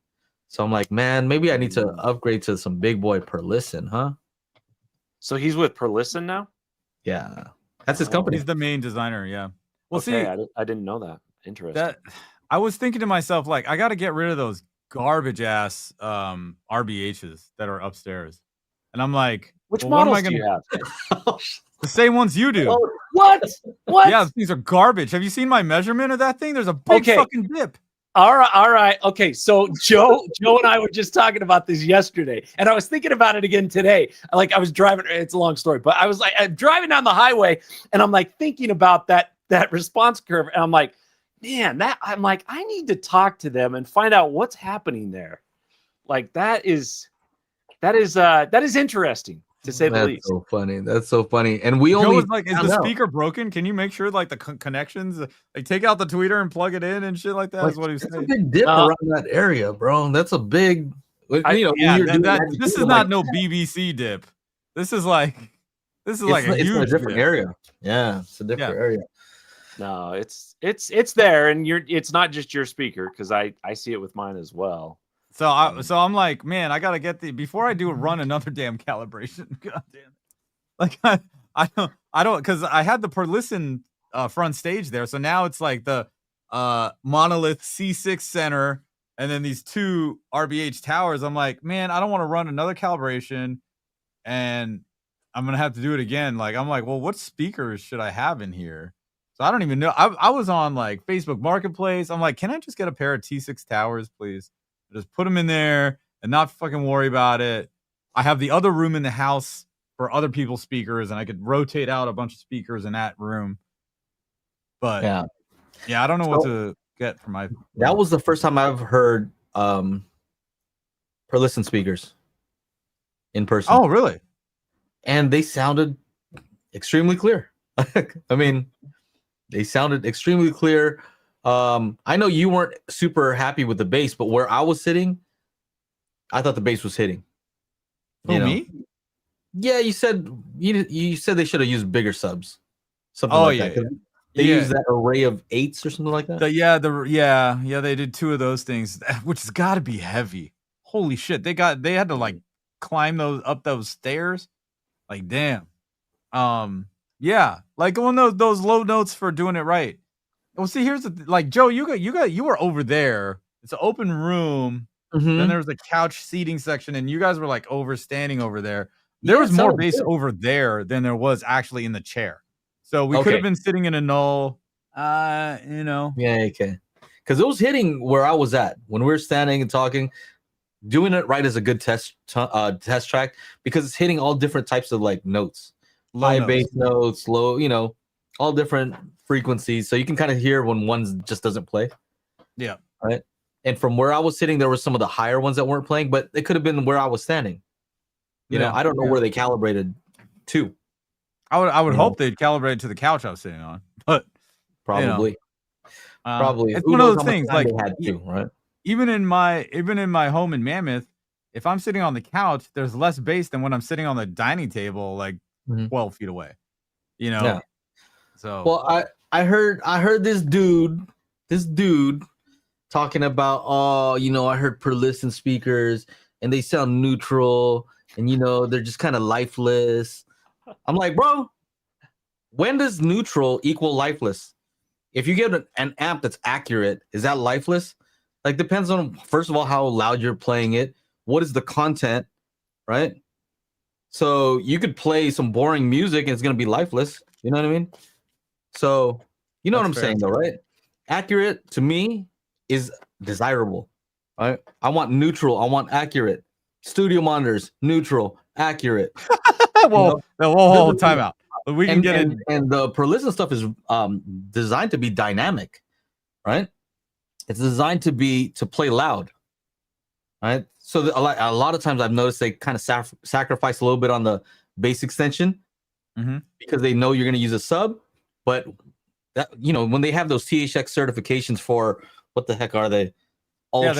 So I'm like, man, maybe I need to upgrade to some big boy Perlisten, huh? So he's with Perlisten now. Yeah, that's his Oh. company. He's the main designer. Yeah. Well, Okay, see, I didn't know that. Interesting. that I was thinking to myself, like, I got to get rid of those garbage ass RBHs that are upstairs, and I'm like, Which well, what am models I do you have? The same ones you do. Oh, What? What? Yeah, these are garbage. Have you seen my measurement of that thing? There's a big Okay. fucking dip. All right. Okay, so Joe and I were just talking about this yesterday, and I was thinking about it again today. Like I was driving. It's a long story, but I was like I'm driving down the highway, and I'm like thinking about that response curve, and I'm like, man, I'm like I need to talk to them and find out what's happening there. Like that is interesting to say the That's least. so funny. That's so funny. And we Joe only was like, is found the out. speaker broken? Can you make sure like the connections, like take out the tweeter and plug it in and shit like that? Like, Is what he was that's a saying. big dip around that area, bro. That's a big. You know, Yeah, when you're doing this that, is you're not like, no BBC dip. This is like a it's huge in a different dip. area. Yeah, it's a different area. No, it's there, and it's not just your speaker because I see it with mine as well. So I'm like, man, I gotta get before I do run another damn calibration. God damn it. Like I don't because I had the Perlisten front stage there, so now it's like the Monolith C6 center and then these 2 RBH towers. I'm like, man, I don't want to run another calibration, and I'm gonna have to do it again. Like I'm like, well, what speakers should I have in here? So I don't even know. I was on like Facebook Marketplace. I'm like, can I just get a pair of T6 towers, please? Just put them in there and not fucking worry about it. I have the other room in the house for other people's speakers, and I could rotate out a bunch of speakers in that room. But Yeah. Yeah, I don't know what So- to get for my. That was the first time I've heard Perlisten speakers in person. Oh, really? And they sounded extremely clear. I mean, they sounded extremely clear. I know you weren't super happy with the bass, but where I was sitting, I thought the bass was hitting. Who, me? Yeah, you said they should have used bigger subs, something Oh, like yeah, that. 'Cause yeah. They Yeah. used that array of 8s or something like that. They did 2 of those things, which has got to be heavy. Holy shit, they had to like climb up those stairs. Like, damn. Yeah, like one of those low notes for doing it right. Well, see, here's like Joe, you were over there. It's an open room. Mhm. Then there was a couch seating section, and you guys were like standing over there. There Yeah, was it more sounded bass good. over there than there was actually in the chair. So we could Okay. have been sitting in a null. You know. Yeah, okay. Because it was hitting where I was at when we were standing and talking. Doing it right is a good test track because it's hitting all different types of like notes, Low high notes. bass notes, low, all different frequencies. So you can kind of hear when one just doesn't play. Yeah. Right. And from where I was sitting, there were some of the higher ones that weren't playing, but it could have been where I was standing. Yeah. I don't know where they calibrated to. I would You hope they'd calibrate to the couch I was sitting on, but Probably. Probably. it's Who one of knows those how much things. time Like they had to, right? even in my home in Mammoth, if I'm sitting on the couch, there's less bass than when I'm sitting on the dining table, like Mhm. 12 feet away. Yeah. So Well, I heard this dude talking about, I heard Perlisten speakers and they sound neutral and they're just kind of lifeless. I'm like, bro, when does neutral equal lifeless? If you get an amp that's accurate, is that lifeless? Like, depends on, first of all, how loud you're playing it. What is the content, right? So you could play some boring music and it's going to be lifeless. You know what I mean? So you know what I'm That's fair. saying, though, right? Accurate to me is desirable. Right? I want neutral. I want accurate. Studio monitors, neutral, accurate. whoa, time out. We can get in. And the Perlisten stuff is designed to be dynamic, right? It's designed to play loud, right? So a lot of times I've noticed they kind of sacrifice a little bit on the bass extension because they know you're going to use a sub, but that when they have those THX certifications for what the heck are they? Ultra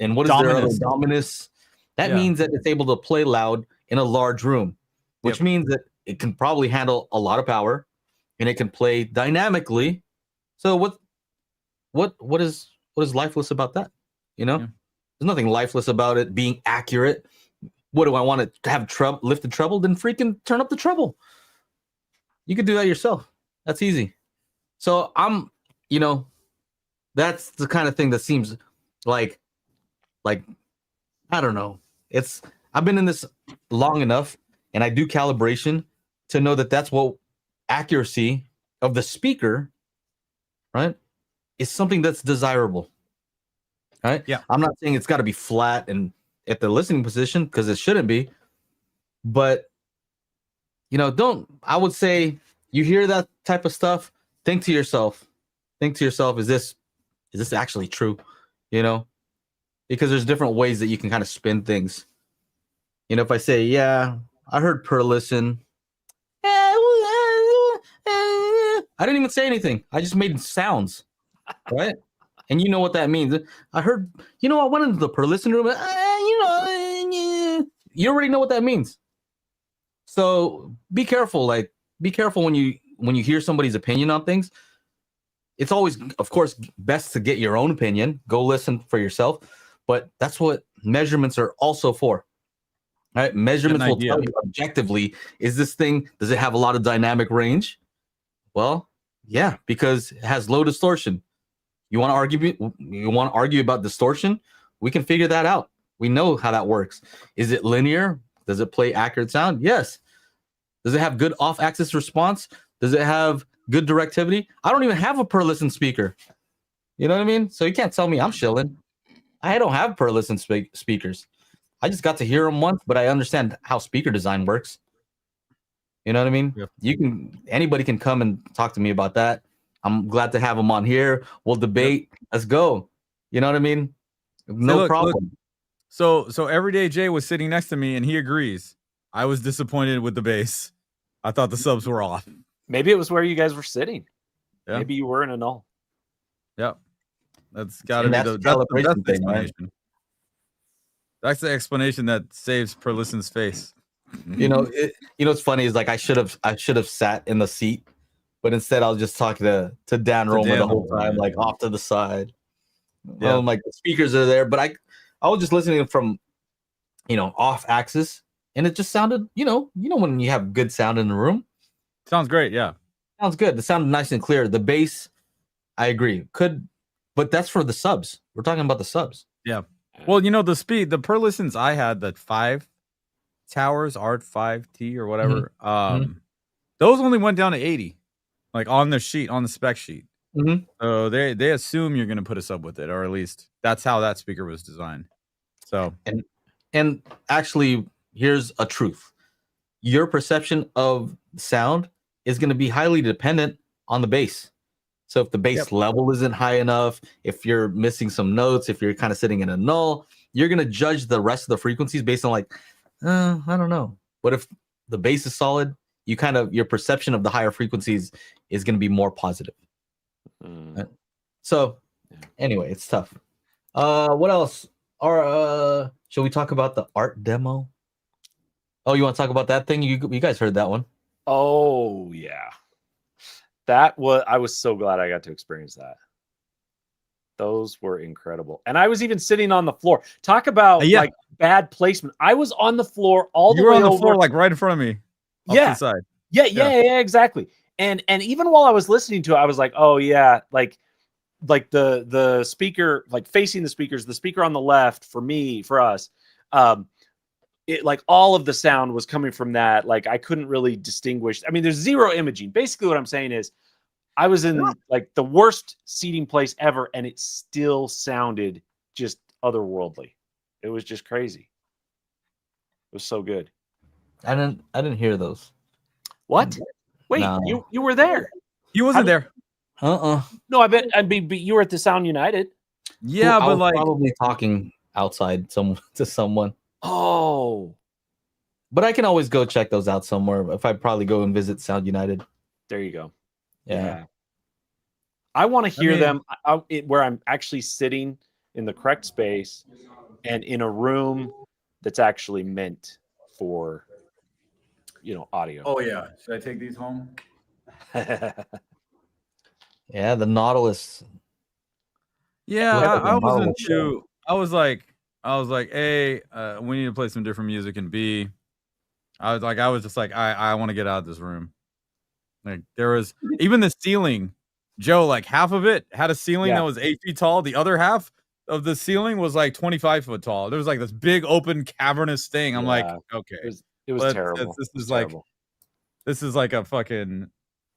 and what is their other Dominus? That means that it's able to play loud in a large room, which means that it can probably handle a lot of power and it can play dynamically. So what is lifeless about that? There's nothing lifeless about it being accurate. What do I want it to have lifted treble? Then freaking turn up the treble. You could do that yourself. That's easy. So that's the kind of thing that seems like I don't know. I've been in this long enough and I do calibration to know that that's what accuracy of the speaker, right, is something that's desirable. Right? Yeah. I'm not saying it's got to be flat and at the listening position because it shouldn't be. But I would say you hear that type of stuff, think to yourself, is this actually true? Because there's different ways that you can kind of spin things. If I say, yeah, I heard Perlisten. I didn't even say anything. I just made sounds, right? And you know what that means. I heard, I went into the Perlisten room. You already know what that means. So be careful. Be careful when you hear somebody's opinion on things. It's always, of course, best to get your own opinion. Go listen for yourself. But that's what measurements are also for. Right? Measurements will tell you objectively, does it have a lot of dynamic range? Well, yeah, because it has low distortion. You want to argue about distortion? We can figure that out. We know how that works. Is it linear? Does it play accurate sound? Yes. Does it have good off-axis response? Does it have good directivity? I don't even have a Perlisten speaker. You know what I mean? So you can't tell me I'm shilling. I don't have Perlisten speakers. I just got to hear them once, but I understand how speaker design works. You know what I mean? Yep. Anybody can come and talk to me about that. I'm glad to have him on here. We'll debate. Let's go. You know what I mean? No problem. So Everyday Jay was sitting next to me, and he agrees. I was disappointed with the bass. I thought the subs were off. Maybe it was where you guys were sitting. Yeah. Maybe you were in a null. Yep. That's got to be that's the the best calibration thing, right? explanation. That's the explanation that saves Perlisten's face. You know, what's funny is like I should have sat in the seat, but instead I was just talking to Dan Roma Dan the whole Roma, time, yeah. like off to the side. Yeah. Like the speakers are there, but I was just listening from, off axis, and it just sounded, when you have good sound in the room. Sounds great, yeah. Sounds good. It sounded nice and clear. The bass, I agree, but that's for the subs. We're talking about the subs. Yeah. Well, the speed, the Perlistens I had, that 5 towers, Art 5T or whatever, those only went down to 80, like on the spec sheet. Mm-hmm. So they assume you're going to put a sub with it, or at least that's how that speaker was designed. So and actually, here's a truth: your perception of sound is going to be highly dependent on the bass. So if the bass level isn't high enough, if you're missing some notes, if you're kind of sitting in a null, you're going to judge the rest of the frequencies based on like, I don't know. But if the bass is solid, your perception of the higher frequencies is going to be more positive. Right? So anyway, it's tough. What else? Shall we talk about the art demo? Oh, you want to talk about that thing? You guys heard that one? Oh yeah. I was so glad I got to experience that. Those were incredible. And I was even sitting on the floor. Talk about like bad placement. I was on the floor all the way over. You were on the floor, like right in front of me. Yeah. To the side. Yeah, exactly. And even while I was listening to it, I was like, oh yeah, like the speaker, like facing the speakers, the speaker on the left for us, it like all of the sound was coming from that. Like I couldn't really distinguish. I mean, there's zero imaging. Basically, what I'm saying is I was in like the worst seating place ever, and it still sounded just otherworldly. It was just crazy. It was so good. I didn't hear those. What? Wait, No. you were there. He wasn't there. No, I mean, but you were at the Sound United. Yeah, I but was like probably talking outside to someone. Oh, But I can always go check those out somewhere if I probably go and visit Sound United. there you go. Yeah. I want to hear them where I'm actually sitting in the correct space and in a room that's actually meant for, audio. oh yeah. Should I take these home? Yeah, the Nautilus. Yeah, Whatever the I wasn't Marvel too. I was like, A, we need to play some different music, and B, I was just like, I want to get out of this room. Like there was even the ceiling, Joe, like half of it had a ceiling that was 8 feet tall. The other half of the ceiling was like 25 foot tall. There was like this big open cavernous thing. I'm like, okay, it was terrible. This is like a fucking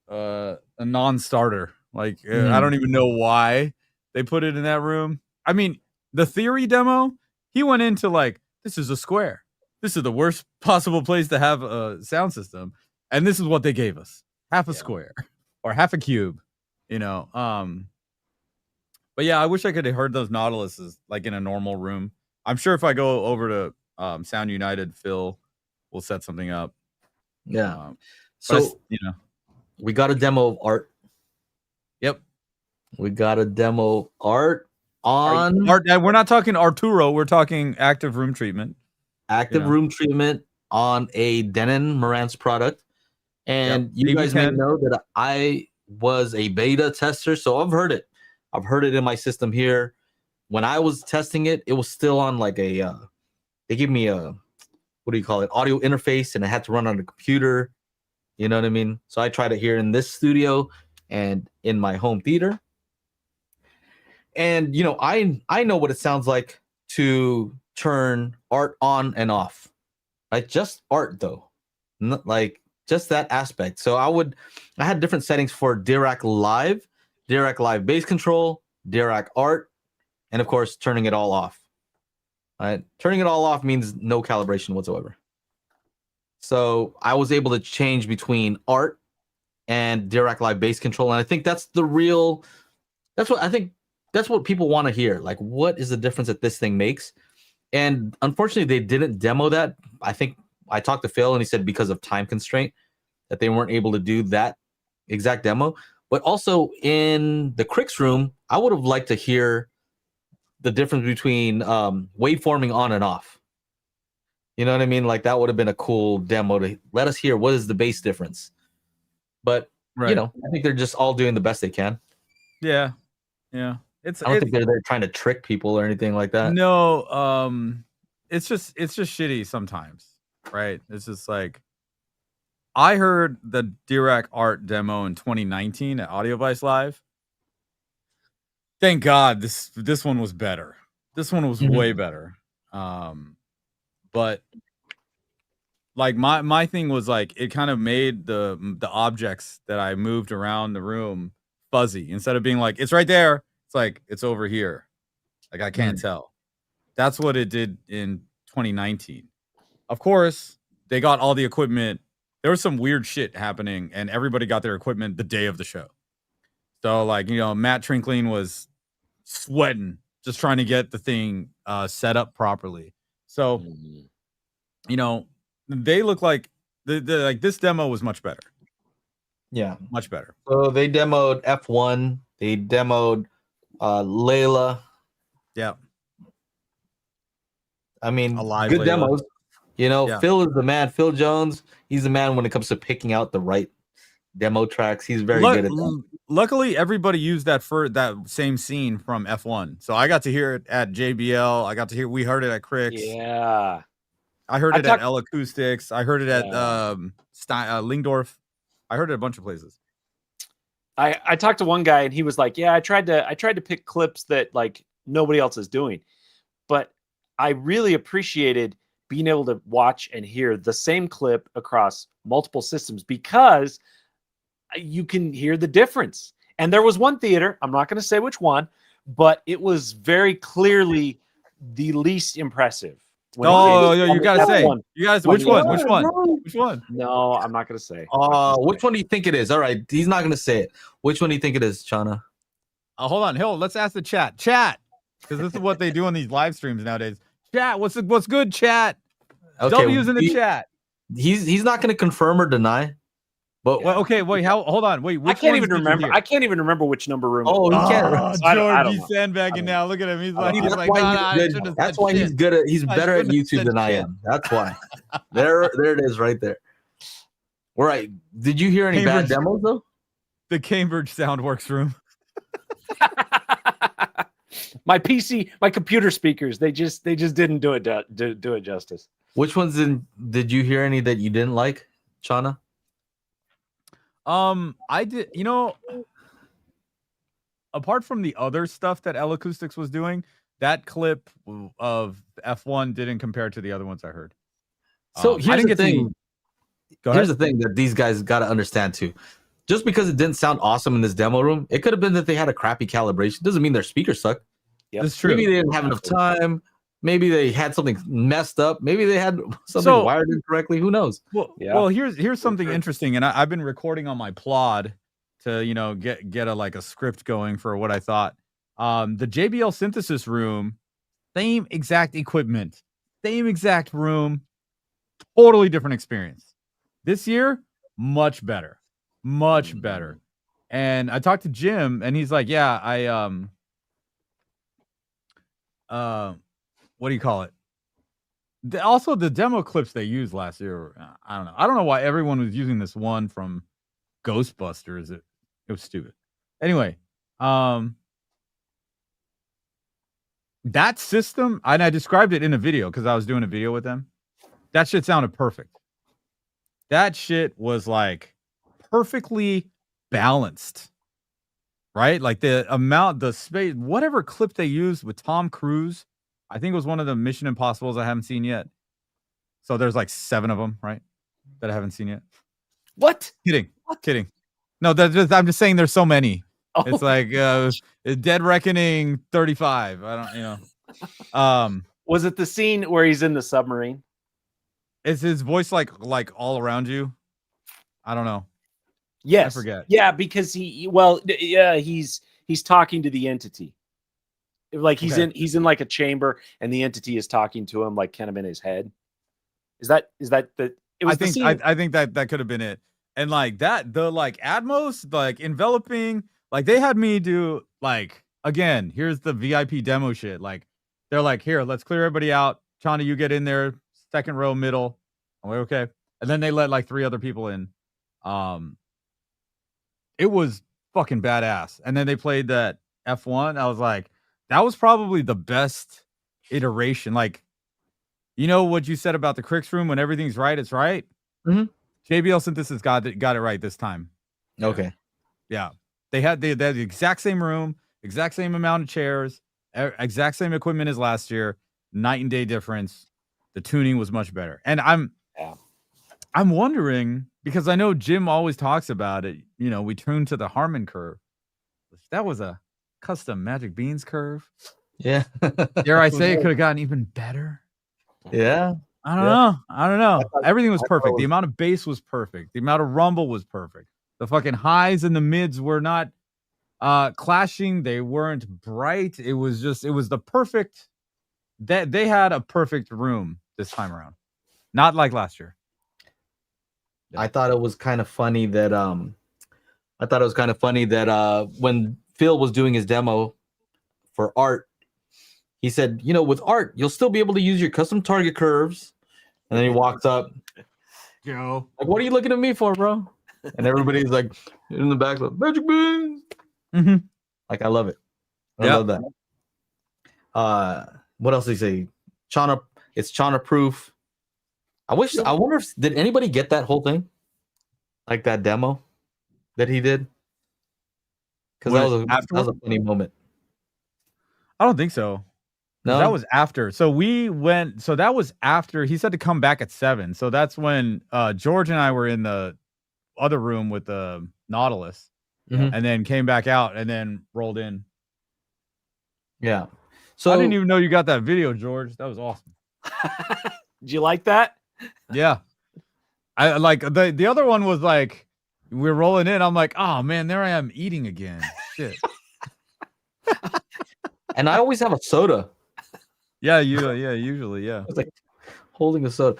a non-starter. Like I don't even know why they put it in that room. I mean, the theory demo, he went into like, this is a square. This is the worst possible place to have a sound system, and this is what they gave us: half a square or half a cube. But yeah, I wish I could have heard those Nautiluses like in a normal room. I'm sure if I go over to Sound United, Phil will set something up. Yeah. So we got a demo of art. Yep. We got a demo of art on art. We're not talking Arturo. We're talking active room treatment. Active room treatment on a Denon Marantz product. And you guys may know that I was a beta tester, so I've heard it. I've heard it in my system here. When I was testing it, it was still on like they gave me a, what do you call it, audio interface, and it had to run on a computer. You know what I mean? So I tried it here in this studio and in my home theater. And, I know what it sounds like to turn art on and off. Right? Just art, though. Not like just that aspect. So I had different settings for Dirac Live bass control, Dirac art, and of course, turning it all off. Right? Turning it all off means no calibration whatsoever. So I was able to change between art and Dirac Live bass control. And I think that's the real. That's what people want to hear. Like, what is the difference that this thing makes? And unfortunately, they didn't demo that. I think I talked to Phil, and he said because of time constraint that they weren't able to do that exact demo. But also in the Krix room, I would have liked to hear the difference between waveforming on and off. You know what I mean? Like that would have been a cool demo to let us hear what is the bass difference. But you know, I think they're just all doing the best they can. Yeah. I don't think they're trying to trick people or anything like that. No, it's just shitty sometimes, right? It's just like I heard the Dirac Art demo in 2019 at AudioVice Live. Thank God this one was better. This one was way better. But like my thing was like it kind of made the objects that I moved around the room fuzzy. Instead of being like it's right there, it's like it's over here. Like I can't tell. That's what it did in 2019. Of course, they got all the equipment. There was some weird shit happening, and everybody got their equipment the day of the show. So, like, you know, Matt Trinkling was sweating just trying to get the thing set up properly. So, you know, they look like like this demo was much better. Yeah, much better. So they demoed F1. They demoed Layla. Yeah. I mean, Alive good Layla. demos. You know, Yeah. Phil is the man. Phil Jones, he's the man when it comes to picking out the right demo tracks. He's very good at that. Luckily, everybody used that for that same scene from F1. So I got to hear it at JBL. We heard it at Krix. Yeah. I heard it at L-Acoustics. I heard it at Lingdorf. I heard it at a bunch of places. I talked to one guy and he was like, yeah, I tried to pick clips that like nobody else is doing, but I really appreciated being able to watch and hear the same clip across multiple systems because you can hear the difference. And there was one theater, I'm not going to say which one, but it was very clearly the least impressive. Oh, you gotta say. You guys, which one? Which one? Which one? No, I'm not gonna say. Which one do you think it is? All right, he's not gonna say it. Which one do you think it is, Chana? Hold on, let's ask the chat. Because this is what they do on these live streams nowadays. Chat, what's good, chat? Okay, W's in the chat. He's not gonna confirm or deny. But okay, wait, hold on, wait. I can't even remember. I can't even remember which number room. Oh, he can't. George, he's sandbagging now. Look at him. He's like, that's why he's good at. He's better at YouTube than I am. That's why. There it is, right there. All right. Did you hear any bad demos though? The Cambridge Soundworks room. My PC, my computer speakers, they just didn't do it justice. Which ones did you hear any that you didn't like, Chana? I did, you know, apart from the other stuff that L-Acoustics was doing, that clip of F1 didn't compare to the other ones I heard. So here's the thing. Here's the thing that these guys got to understand too. Just because it didn't sound awesome in this demo room, it could have been that they had a crappy calibration. Doesn't mean their speakers suck. Yeah, that's true. Maybe they didn't have enough time. Maybe they had something messed up. Maybe they had something wired incorrectly. Who knows? Well, here's something interesting, and I've been recording on my Plod to, you know, get a script going for what I thought. The JBL Synthesis room, same exact equipment, same exact room, totally different experience. This year, much better. And I talked to Jim, and he's like, "Yeah, what do you call it? Also, the demo clips they used last year, I don't know. I don't know why everyone was using this one from Ghostbusters. It was stupid. Anyway, that system, and I described it in a video because I was doing a video with them. That shit sounded perfect. That shit was like perfectly balanced, right? Like the space, whatever clip they used with Tom Cruise. I think it was one of the Mission Impossibles I haven't seen yet. So there's like 7 of them, right? That I haven't seen yet. What? Kidding. No, I'm just saying there's so many. Oh. It's like Dead Reckoning 35. I don't, you know. Was it the scene where he's in the submarine? Is his voice like all around you? I don't know. Yes. forget. Yeah, because he's talking to the entity. Like he's Okay. in like a chamber, and the entity is talking to him like kind of in his head. Is that the? It was I think the scene. I think that could have been it. And like that, the like Atmos, like enveloping, like they had me do like again. Here's the VIP demo shit. Like they're like, here, let's clear everybody out. Chana, you get in there, second row, middle. I'm like, okay. And then they let like 3 other people in. It was fucking badass. And then they played that F1. I was like, that was probably the best iteration. Like, you know what you said about the Krix room when everything's right, it's right. Mhm. JBL Synthesis got it right this time. Okay. Yeah, they had the exact same room, exact same amount of chairs, exact same equipment as last year. Night and day difference. The tuning was much better, and I'm wondering because I know Jim always talks about it. You know, we tuned to the Harman curve. That was a custom Magic Beans curve. Yeah. Dare I say it could have gotten even better? Yeah. I don't know. Everything was I thought it perfect. The was- amount of bass was perfect. The amount of rumble was perfect. The fucking highs and the mids were not clashing. They weren't bright. It was the perfect that they had a perfect room this time around. Not like last year. I thought it was kind of funny that when Phil was doing his demo for art, he said, you know, with art, you'll still be able to use your custom target curves. And then he walks up, Joe. like, what are you looking at me for, bro? And everybody's like in the back, like, Magic Beans. Mm-hmm. Like, I love it. I love that. What else did he say? It's Chana proof. I wonder if did anybody get that whole thing? Like that demo that he did? Because that was a funny moment. I don't think so. No, that was after. So that was after he said to come back at 7. So that's when George and I were in the other room with the Nautilus and then came back out and then rolled in. Yeah. So I didn't even know you got that video, George. That was awesome. Did you like that? Yeah. I like the other one was like we're rolling in. I'm like, oh man, there I am eating again. Shit. And I always have a soda. Yeah, usually, yeah. I was like holding a soda.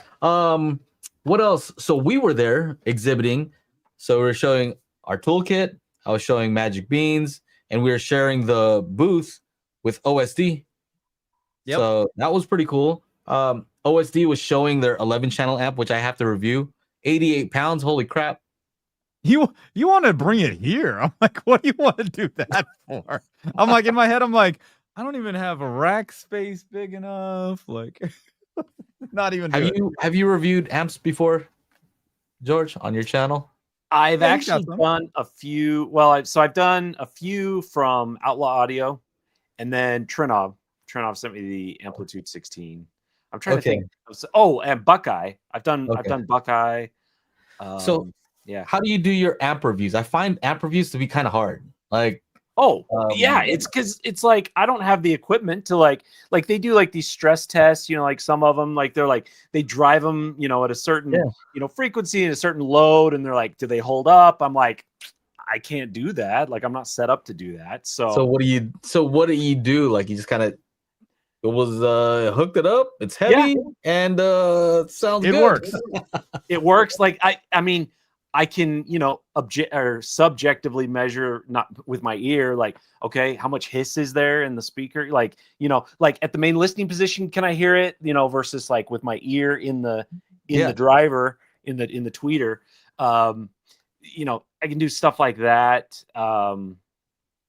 What else? So we were there exhibiting. So we were showing our toolkit. I was showing Magic Beans, and we were sharing the booth with OSD. Yep. So that was pretty cool. OSD was showing their 11-channel amp, which I have to review. 88 pounds. Holy crap. You want to bring it here? I'm like, what do you want to do that for? I'm like, in my head, I'm like, I don't even have a rack space big enough. Like, not even. Have you reviewed amps before, George, on your channel? I've Yeah, actually done a few. Well, I've done a few from Outlaw Audio, and then Trinnov. Trinnov sent me the Amplitude 16. I'm trying to think. Oh, and Buckeye. I've done Buckeye. So yeah. How do you do your amp reviews? I find amp reviews to be kind of hard. Like, yeah, it's because it's like I don't have the equipment to like they do like these stress tests, you know, like some of them like they drive them, you know, at a certain frequency and a certain load, and they're like, do they hold up? I'm like, I can't do that. Like I'm not set up to do that. So what do you do? Like you just kind of hooked it up. It's heavy and sounds good. It works. It works. Like I mean, I can, you know, subjectively measure, not with my ear, like, okay, how much hiss is there in the speaker? Like, you know, like at the main listening position, can I hear it? You know, versus like with my ear in the driver, in the tweeter. You know, I can do stuff like that.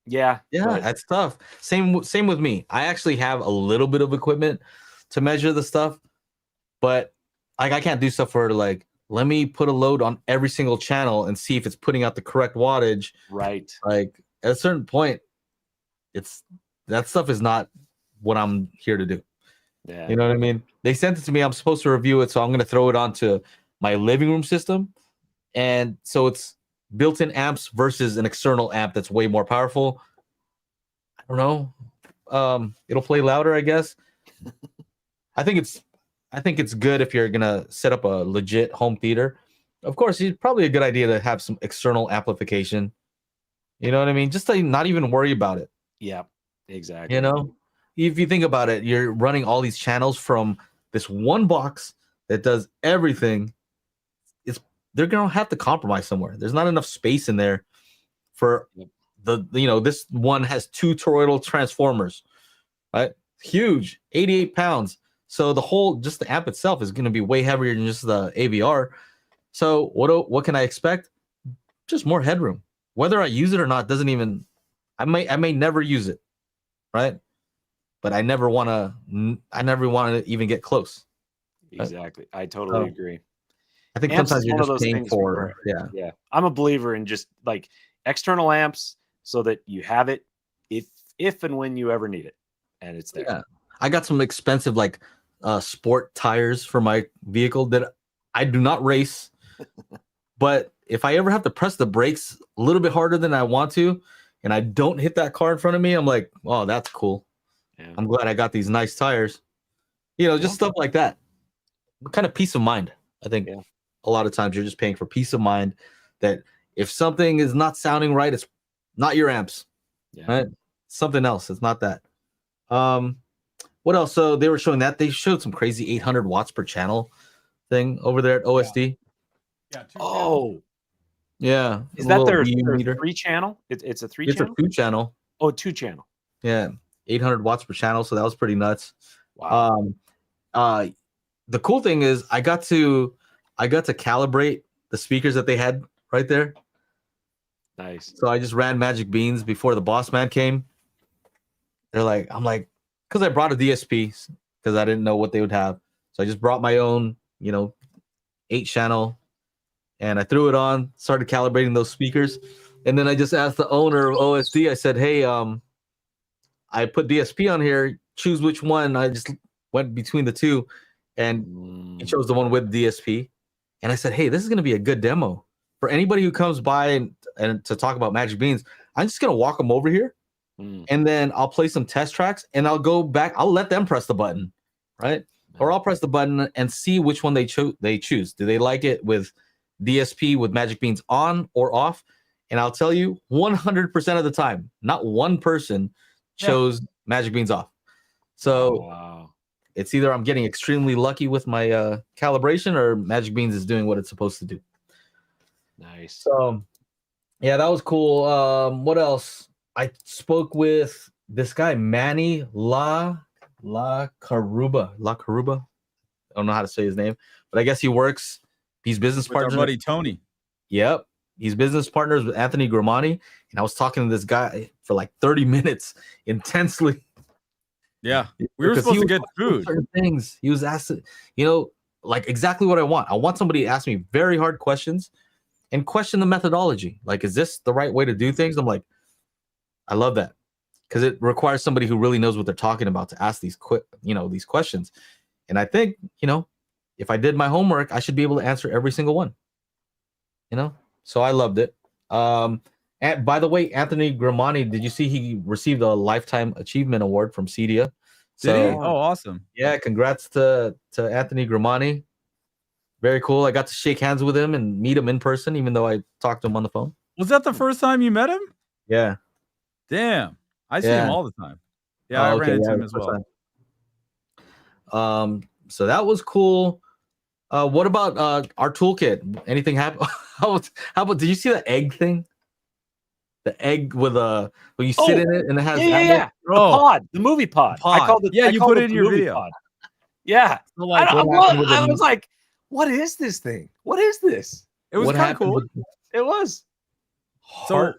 That's tough. Same with me. I actually have a little bit of equipment to measure the stuff, but like I can't do stuff for like, let me put a load on every single channel and see if it's putting out the correct wattage. Right. Like at a certain point, that stuff is not what I'm here to do. Yeah. You know what I mean? They sent it to me. I'm supposed to review it, so I'm going to throw it onto my living room system. And so it's built-in amps versus an external amp that's way more powerful. I don't know. It'll play louder, I guess. I think it's good if you're gonna set up a legit home theater. of course, it's probably a good idea to have some external amplification. You know what I mean? Just to not even worry about it. Yeah, exactly. You know, if you think about it, you're running all these channels from this one box that does everything. They're gonna have to compromise somewhere. There's not enough space in there for this one has 2 toroidal transformers, right? Huge, 88 pounds. So just the amp itself is going to be way heavier than just the AVR. So what can I expect? Just more headroom. Whether I use it or not doesn't even. I may never use it, right? But I never want to even get close. Exactly. I totally agree. I think Amps sometimes is you're one of just those paying things for yeah. I'm a believer in just like external amps so that you have it if and when you ever need it, and it's there. Yeah, I got some expensive like sport tires for my vehicle that I do not race, but if I ever have to press the brakes a little bit harder than I want to, and I don't hit that car in front of me, I'm like, oh, that's cool. Yeah. I'm glad I got these nice tires. Just stuff like that. Kind of peace of mind. I think a lot of times you're just paying for peace of mind that if something is not sounding right, it's not your amps. Yeah. Right? Something else. It's not that. What else? So they were showing that. They showed some crazy 800 watts per channel thing over there at OSD. Yeah. Yeah. Is that their meter. 3-channel? It's a 3-channel? It's a 2-channel. Oh, 2-channel. Yeah. 800 watts per channel. So that was pretty nuts. Wow. The cool thing is I got to calibrate the speakers that they had right there. Nice. So I just ran Magic Beans before the boss man came. I'm like, because I brought a DSP because I didn't know what they would have. So I just brought my own, 8-channel, and I threw it on, started calibrating those speakers. And then I just asked the owner of OSD, I said, hey, I put DSP on here, choose which one. I just went between the two, and he chose the one with DSP. And I said, hey, this is going to be a good demo for anybody who comes by and to talk about Magic Beans. I'm just going to walk them over here, and then I'll play some test tracks, and I'll go back. I'll let them press the button, right? Or I'll press the button and see which one they choose. Do they like it with DSP with Magic Beans on or off? And I'll tell you, 100% of the time, not one person chose Magic Beans off. So it's either I'm getting extremely lucky with my calibration, or Magic Beans is doing what it's supposed to do. Nice. So yeah, that was cool. What else? I spoke with this guy, Manny La Caruba. I don't know how to say his name, but I guess he's business With our partners. buddy Tony. Yep. He's business partners with Anthony Gramani. And I was talking to this guy for like 30 minutes intensely. Yeah. We were supposed to get food. Certain things. He was asking, like exactly what I want. I want somebody to ask me very hard questions and question the methodology. Like, is this the right way to do things? I'm like, I love that. Because it requires somebody who really knows what they're talking about to ask these these questions. And I think, if I did my homework, I should be able to answer every single one. So I loved it. And by the way, Anthony Gramani, did you see he received a Lifetime Achievement Award from CEDIA? Did he? Oh, awesome. Yeah, congrats to Anthony Gramani. Very cool. I got to shake hands with him and meet him in person, even though I talked to him on the phone. Was that the first time you met him? Yeah. Damn. I see him all the time. Yeah, I ran into him as well. So that was cool. What about our toolkit? Anything happen? How about did you see the egg thing? The egg with when you sit in it and it has the pod, the movie pod. I called it. You put it in your video. Pod. Yeah. So like, I was like, what is this thing? What is this? It was kind of cool. It was. So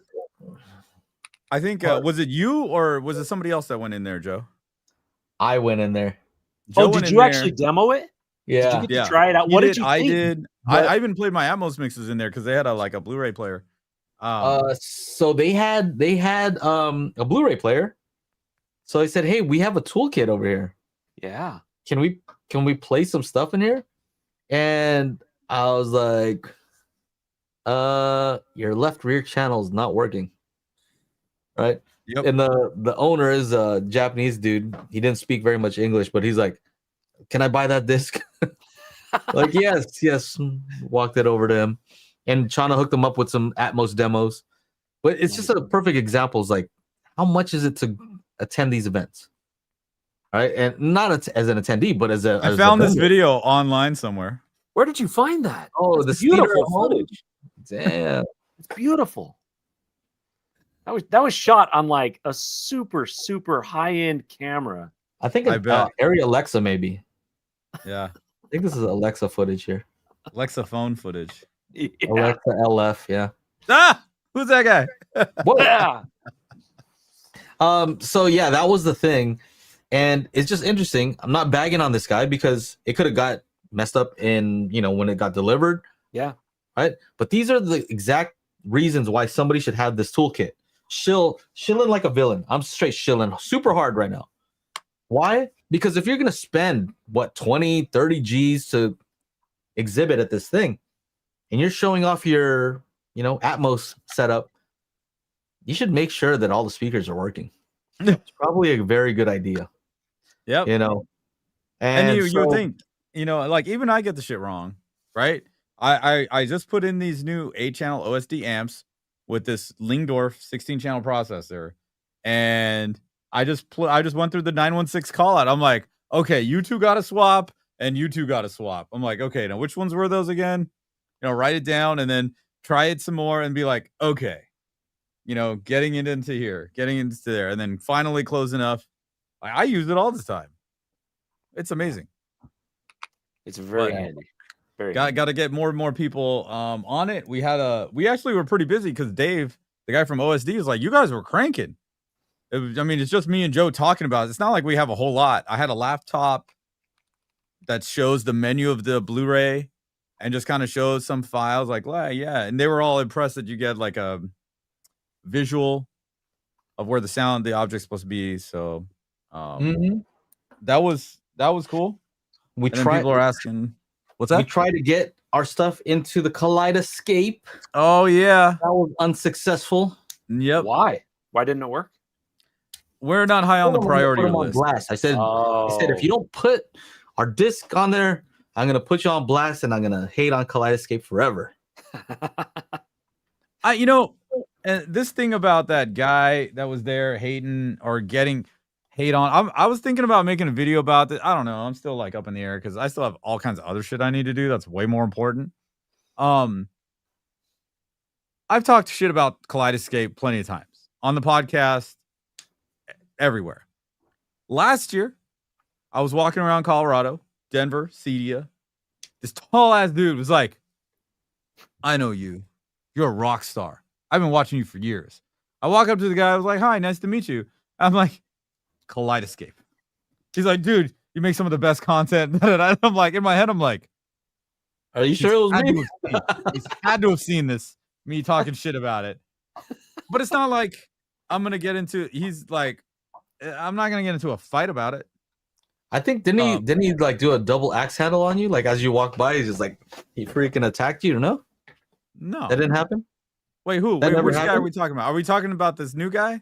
I think was it you or was it somebody else that went in there, Joe? I went in there. Did you actually demo it? Yeah. Did you get to try it out? What did you think? I did. I even played my Atmos mixes in there because they had a Blu-ray player. So they had a Blu-ray player. So I said, hey, we have a toolkit over here. Yeah. Can we play some stuff in here? And I was like, your left rear channel is not working. Right? Yep. And the owner is a Japanese dude. He didn't speak very much English, but he's like, can I buy that disc? Like, yes, walked it over to him and trying to hook them up with some Atmos demos. But it's just a perfect example. Is like, how much is it to attend these events? Right, and not as an attendee, but as a. I found this video online somewhere. Where did you find that? Oh, That's the beautiful speeder footage. Damn, It's beautiful. That was shot on like a super high end camera. I think I bet. Area Alexa maybe. Yeah, I think this is Alexa footage here. Alexa phone footage. Yeah. Alexa LF, yeah. Ah, who's that guy? Yeah. So yeah, that was the thing, and it's just interesting. I'm not bagging on this guy because it could have got messed up in when it got delivered. Yeah. Right. But these are the exact reasons why somebody should have this toolkit. Shilling like a villain. I'm straight shilling super hard right now. Why? Because if you're gonna spend 20, 30 G's to exhibit at this thing, and you're showing off your Atmos setup, you should make sure that all the speakers are working. It's probably a very good idea. Yep. And you think, like even I get the shit wrong, right? I just put in these new 8-channel OSD amps with this Lingdorf 16-channel processor, and I just went through the 916 call out. I'm like, okay, you two got to swap, and you two got to swap. I'm like, okay, now which ones were those again? Write it down and then try it some more and be like, okay, getting it into here, getting into there, and then finally close enough. I use it all the time. It's amazing. It's very handy. Very handy. Got to get more and more people on it. We actually were pretty busy because Dave, the guy from OSD, is like, you guys were cranking. It's just me and Joe talking about it. It's not like we have a whole lot. I had a laptop that shows the menu of the Blu-ray and just kind of shows some files like, well, yeah. And they were all impressed that you get like a visual of where the object's supposed to be. So that was cool. People are asking, what's that? We tried to get our stuff into the Kaleidoscape. Oh yeah, that was unsuccessful. Yep. Why didn't it work? We're not high on the priority list. Blast. I said if you don't put our disc on there, I'm gonna put you on blast and I'm gonna hate on Kaleidoscape forever. And this thing about that guy that was there hating or getting hate on, I was thinking about making a video about this. I don't know. I'm still like up in the air because I still have all kinds of other shit I need to do. That's way more important. I've talked shit about Kaleidoscape plenty of times on the podcast, everywhere. Last year, I was walking around Colorado, Denver, CEDIA. This tall ass dude was like, I know you. You're a rock star. I've been watching you for years. I walk up to the guy. I was like, hi, nice to meet you. I'm like, Kaleidoscape. He's like, dude, you make some of the best content. I'm like, in my head, I'm like, are you sure it was me? He's had to have seen this, me talking shit about it. But it's not like I'm going to get into, he's like, I'm not going to get into a fight about it. I think, didn't he like do a double axe handle on you? Like as you walk by, he's just like, he freaking attacked you, no? No. That didn't happen? Wait, who? Which guy are we talking about? Are we talking about this new guy?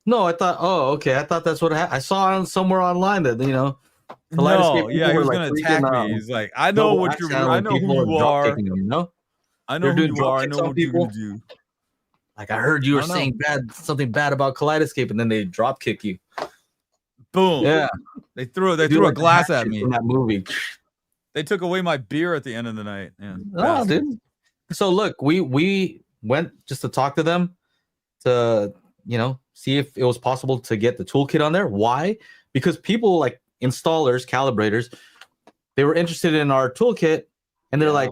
No, I thought. Oh, okay. I thought that's what happened. I saw somewhere online that No, yeah, he was gonna attack me. He's like, I know what you're. I know who you are. I know who you are. I know what you're gonna do. Like I heard you were saying something bad about Kaleidoscape, and then they drop kick you. Boom. Yeah, they threw a glass at me in that movie. They took away my beer at the end of the night. Yeah. Oh, dude. So look, we went just to talk to them to see if it was possible to get the toolkit on there. Why? Because people like installers, calibrators, they were interested in our toolkit and they're like,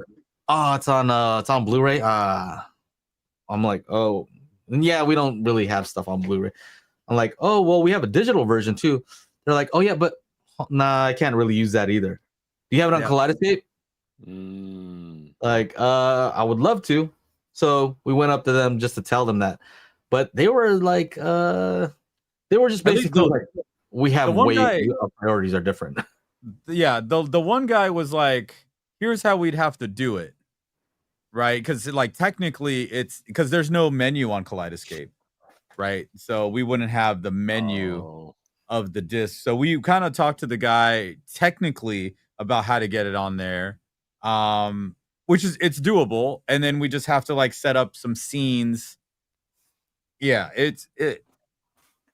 oh, it's on Blu-ray. I'm like, oh yeah, we don't really have stuff on Blu-ray. I'm like, oh well, we have a digital version too. They're like, oh yeah, but nah, I can't really use that either. Do you have it on Kaleidoscape? Like I would love to. So we went up to them just to tell them that, but they were like, they were just basically like, we have our priorities are different. Yeah, the one guy was like, here's how we'd have to do it, right? Because like technically it's because there's no menu on Kaleidoscape, right? So we wouldn't have the menu of the disc. So we kind of talked to the guy technically about how to get it on there. which is it's doable, and then we just have to like set up some scenes. Yeah,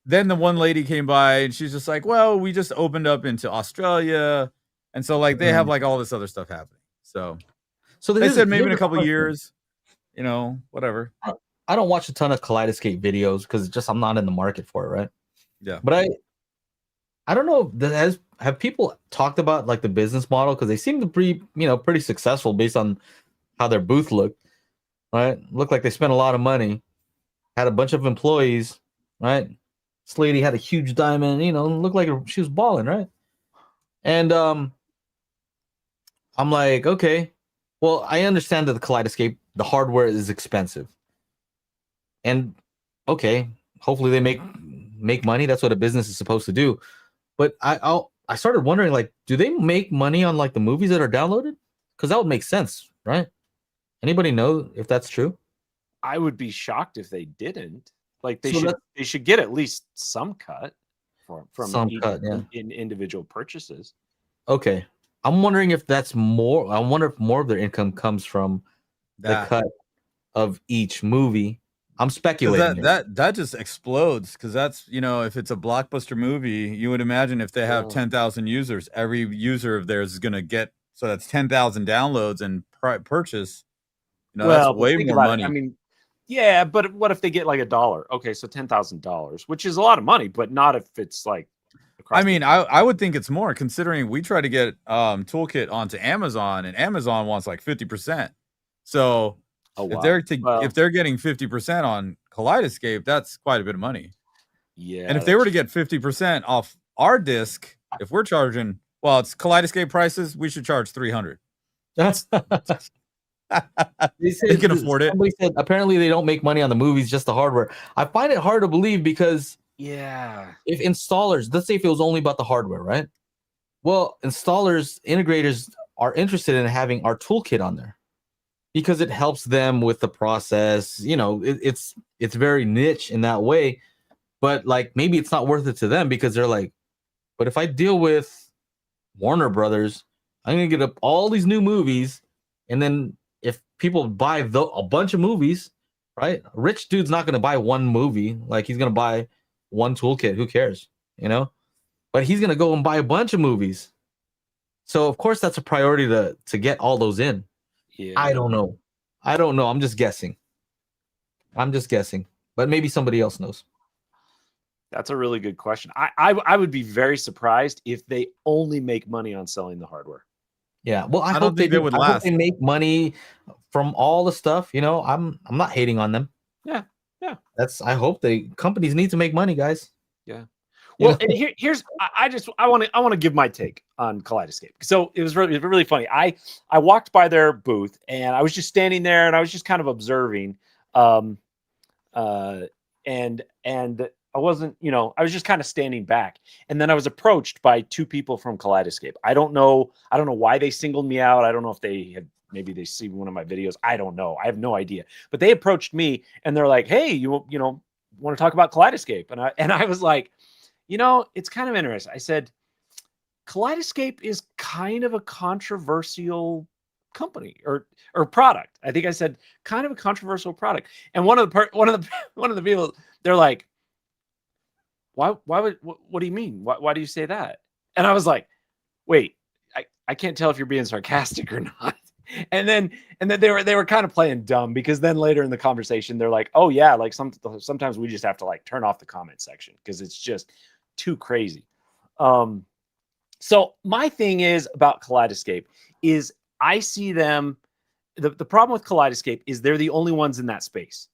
then the one lady came by and she's just like, well, we just opened up into Australia, and so like they have like all this other stuff happening. So they said maybe in a couple years, you know, whatever. I don't watch a ton of Kaleidoscape videos because just I'm not in the market for it, right? Yeah, but I don't know. Have people talked about like the business model, because they seem to be pretty successful based on how their booth looked, right? Looked like they spent a lot of money, had a bunch of employees, right? This lady had a huge diamond, looked like she was balling, right? And I'm like, okay, well, I understand that the Kaleidoscape, the hardware is expensive, and okay, hopefully they make money. That's what a business is supposed to do. But I started wondering, like, do they make money on like the movies that are downloaded? Because that would make sense, right? Anybody know if that's true? I would be shocked if they didn't. Like they should get at least some cut from in individual purchases. Okay, I'm wondering if that's more. I wonder if more of their income comes from the cut of each movie. I'm speculating. That just explodes, because that's, if it's a blockbuster movie, you would imagine if they have 10,000 users, every user of theirs is going to get, so that's 10,000 downloads and purchase. That's way more money. I mean, yeah, but what if they get like $1? Okay, so $10,000, which is a lot of money, but not if it's like. I mean, I would think it's more, considering we try to get Toolkit onto Amazon, and Amazon wants like 50%. So. Oh, wow. If they're getting 50% on Kaleidoscape, that's quite a bit of money. Yeah. And if they were to get 50% off our disc, if we're charging, well, it's Kaleidoscape prices, we should charge $300. They can afford it. Somebody said apparently they don't make money on the movies, just the hardware. I find it hard to believe, because if installers, let's say if it was only about the hardware, right? Well, integrators are interested in having our toolkit on there, because it helps them with the process. It's very niche in that way, but like maybe it's not worth it to them, because they're like, but if I deal with Warner Brothers, I'm gonna get up all these new movies, and then if people buy a bunch of movies, right? A rich dude's not gonna buy one movie, like he's gonna buy one toolkit. Who cares, But he's gonna go and buy a bunch of movies. So of course that's a priority to get all those in. Yeah. I don't know. I'm just guessing. But maybe somebody else knows. That's a really good question. I would be very surprised if they only make money on selling the hardware. Yeah. Well, I hope they would last. I hope they make money from all the stuff. I'm not hating on them. Yeah. Yeah. I hope companies need to make money, guys. Yeah. Well, and here's I want to give my take on Kaleidoscape. So it was really funny. I walked by their booth, and I was just standing there, and I was just kind of observing, and I wasn't, I was just kind of standing back, and then I was approached by two people from Kaleidoscape. I don't know why they singled me out. I don't know if maybe they see one of my videos. I don't know. I have no idea. But they approached me, and they're like, "Hey, you want to talk about Kaleidoscape?" And I was like, it's kind of interesting. I said, Kaleidoscape is kind of a controversial company or product. I think I said kind of a controversial product. And one of the people, they're like, what do you mean? Why do you say that? And I was like, wait, I can't tell if you're being sarcastic or not. And then they were kind of playing dumb, because then later in the conversation, they're like, oh yeah, like sometimes we just have to like turn off the comment section because it's just too crazy. So my thing is about Kaleidoscape is I see them. The problem with Kaleidoscape is they're the only ones in that space.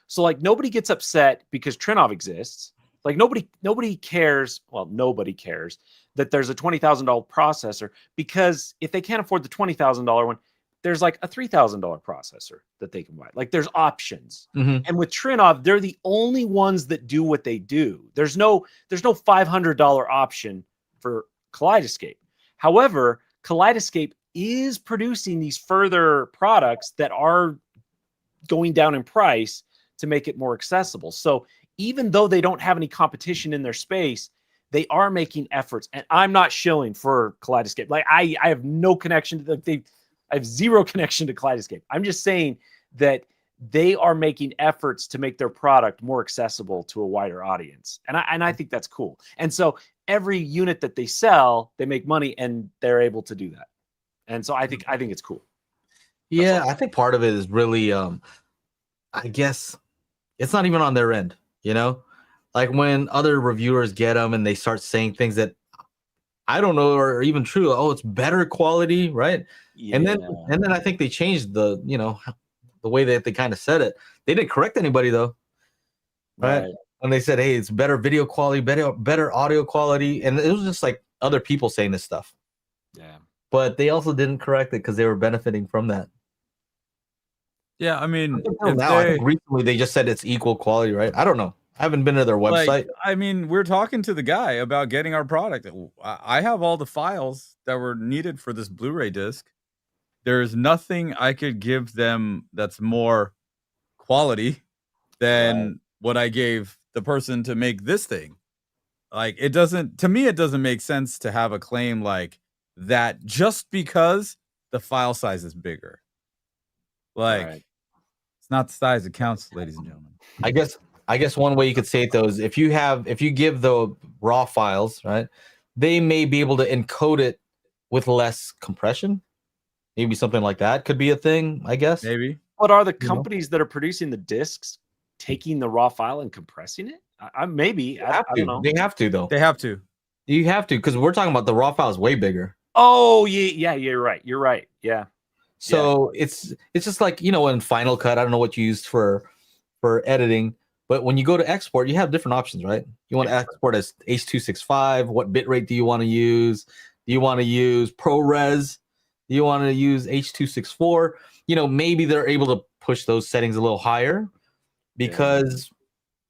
So like nobody gets upset because Trinnov exists. Like nobody cares. Well, nobody cares that there's a $20,000 processor, because if they can't afford the $20,000 one, there's like a $3,000 processor that they can buy. Like there's options. Mm-hmm. And with Trinnov, they're the only ones that do what they do. There's no $500 option for Kaleidoscape. However, Kaleidoscape is producing these further products that are going down in price to make it more accessible. So even though they don't have any competition in their space, they are making efforts. And I'm not shilling for Kaleidoscape. Like I have no connection to them. I have zero connection to Kaleidoscape. I'm just saying that they are making efforts to make their product more accessible to a wider audience. And I think that's cool. And so every unit that they sell, they make money and they're able to do that. And so I think it's cool. Yeah, I think part of it is really I guess it's not even on their end, you know? Like when other reviewers get them and they start saying things that I don't know are even true. Oh, it's better quality, right? Yeah. And then I think they changed the, you know, the way that they kind of said it. They didn't correct anybody though. Right? And they said, hey, it's better video quality, better audio quality. And it was just like other people saying this stuff. Yeah. But they also didn't correct it because they were benefiting from that. Yeah, I mean, I think recently they just said it's equal quality, right? I don't know. I haven't been to their website. Like, I mean, we're talking to the guy about getting our product. I have all the files that were needed for this Blu-ray disc. There's nothing I could give them that's more quality than what I gave the person to make this thing. Like, it doesn't, to me, it doesn't make sense to have a claim like that just because the file size is bigger. Like, it's not the size that counts, ladies and gentlemen. I guess one way you could say it though is if you give the raw files, right, they may be able to encode it with less compression. Maybe something like that could be a thing, I guess. Maybe. But are the companies that are producing the discs taking the raw file and compressing it? Maybe. I don't know. They have to though. They have to. You have to, because we're talking about the raw file is way bigger. Oh yeah, you're right. You're right. Yeah. So it's just like, you know, in Final Cut, I don't know what you used for editing, but when you go to export, you have different options, right? You want to export as H.265. What bitrate do you want to use? Do you want to use ProRes? Do you want to use H.264? You know, maybe they're able to push those settings a little higher because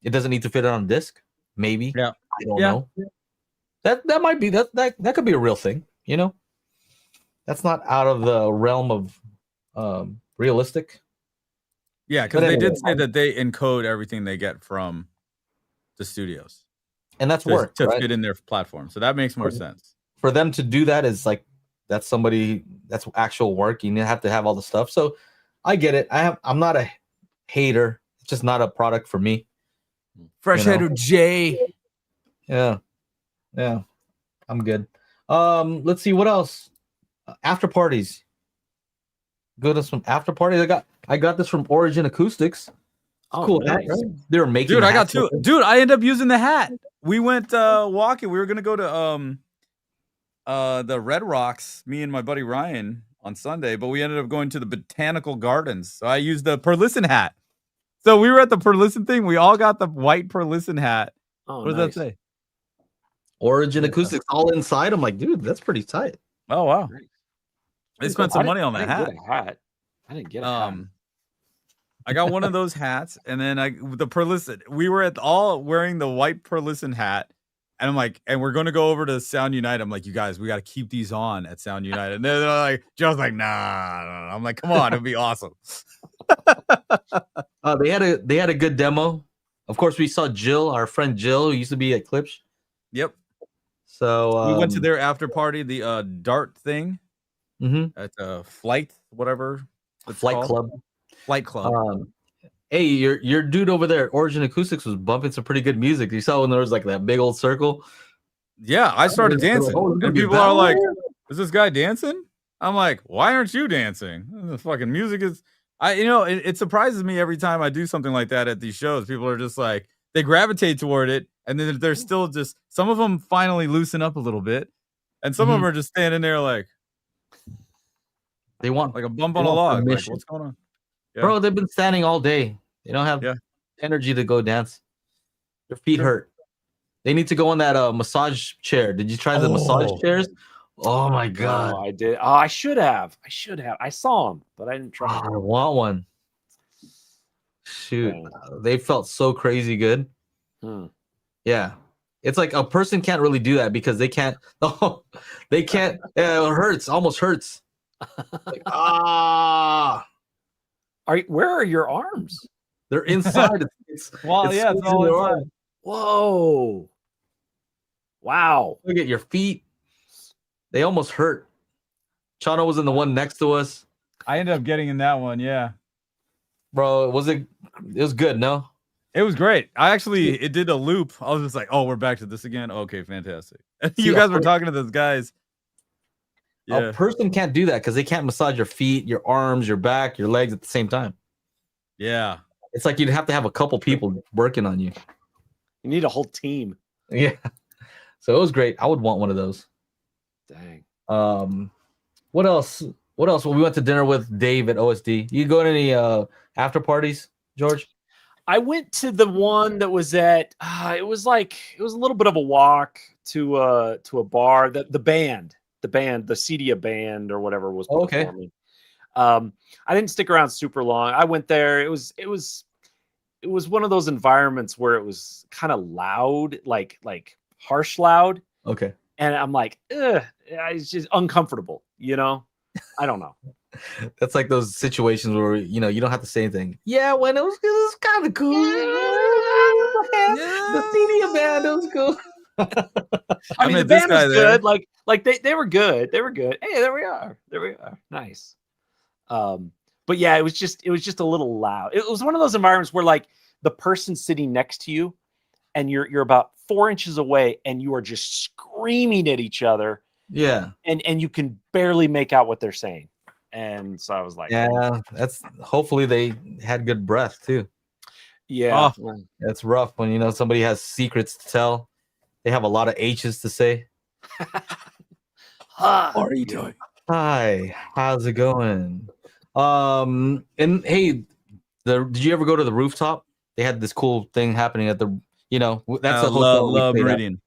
it doesn't need to fit on a disc. Maybe. Yeah. I don't know. That might be that could be a real thing, you know? That's not out of the realm of realistic. Yeah, because they did say that they encode everything they get from the studios. And that's to fit in their platform. So that makes more sense. For them to do that is like that's actual work. You have to have all the stuff. So I get it. I'm not a hater. It's just not a product for me. Fresh header J. Yeah. I'm good. Let's see what else. Afterparties. Go to some Afterparties. I got this from Origin Acoustics. Oh, cool. Nice. Right? They were making. Dude, I got two. Dude, I ended up using the hat. We went walking. We were gonna go to the Red Rocks, me and my buddy Ryan, on Sunday, but we ended up going to the Botanical Gardens. So I used the Perlisten hat. So we were at the Perlisten thing. We all got the white Perlisten hat. Oh, what does that say? Origin Acoustics all inside. I'm like, dude, that's pretty tight. Oh wow. Nice. They spent some money on that hat. I didn't get a hat. I got one of those hats, and then the Perlisten. We were all wearing the white Perlisten hat, and I'm like, and we're going to go over to Sound United. I'm like, you guys, we got to keep these on at Sound United. And they're like, Joe's like, nah. I'm like, come on, it'd be awesome. They had a good demo. Of course, we saw Jill, our friend Jill, who used to be at Clips. Yep. So we went to their after party, the Dart thing. At Flight, whatever. Flight Club. Flight Club. Hey, your dude over there at Origin Acoustics was bumping some pretty good music. You saw when there was like that big old circle. Yeah, I started dancing, and people are like, "Is this guy dancing?" I'm like, "Why aren't you dancing?" The fucking music is. It surprises me every time I do something like that at these shows. People are just like, they gravitate toward it, and then they're still just. Some of them finally loosen up a little bit, and some of them are just standing there like. They want like a bump on a log. Like, what's going on? Yeah. Bro, they've been standing all day. They don't have energy to go dance. Their feet hurt. They need to go on that massage chair. Did you try the massage chairs? Oh my god. I did. Oh, I should have. I saw them, but I didn't try. I want one. Shoot. They felt so crazy good. Yeah. It's like a person can't really do that because they can't. Oh, they can't. It hurts. Almost hurts. Like, where are your arms? They're inside. It's all inside. Whoa! Wow! Look at your feet. They almost hurt. Chano was in the one next to us. I ended up getting in that one. Yeah, Bro, it was good, no? it was great. It did a loop. I was just like, oh, we're back to this again. Okay, fantastic. See, You guys were talking to those guys. A Yeah, person can't do that because they can't massage your feet, your arms, your back, your legs at the same time. yeah. It's like you'd have to have a couple people working on you. You need a whole team. Yeah. So it was great. I would want one of those. Dang. What else? Well, we went to dinner with Dave at OSD. You go to any after parties, George? I went to the one that was at. It was a little bit of a walk to a bar. The band, the CEDIA band or whatever was performing. I didn't stick around super long. I went there. It was one of those environments where it was kind of loud, like harsh loud. Okay. And I'm like, ugh, it's just uncomfortable, you know? I don't know. That's like those situations where you don't have to say anything. Yeah, when it was kind of cool. The CEDIA band, it was cool. I mean, the band was good. Like they were good. They were good. Hey, there we are. Nice. But yeah, it was just a little loud. It was one of those environments where like the person sitting next to you and you're about 4 inches away and you are just screaming at each other. Yeah. And you can barely make out what they're saying. And so I was like, yeah, hopefully they had good breath too. Yeah. Oh, that's rough when somebody has secrets to tell. They have a lot of H's to say. How are you doing? Hi, how's it going? And hey, did you ever go to the rooftop? They had this cool thing happening at the, that's a hotel. Love Meridian.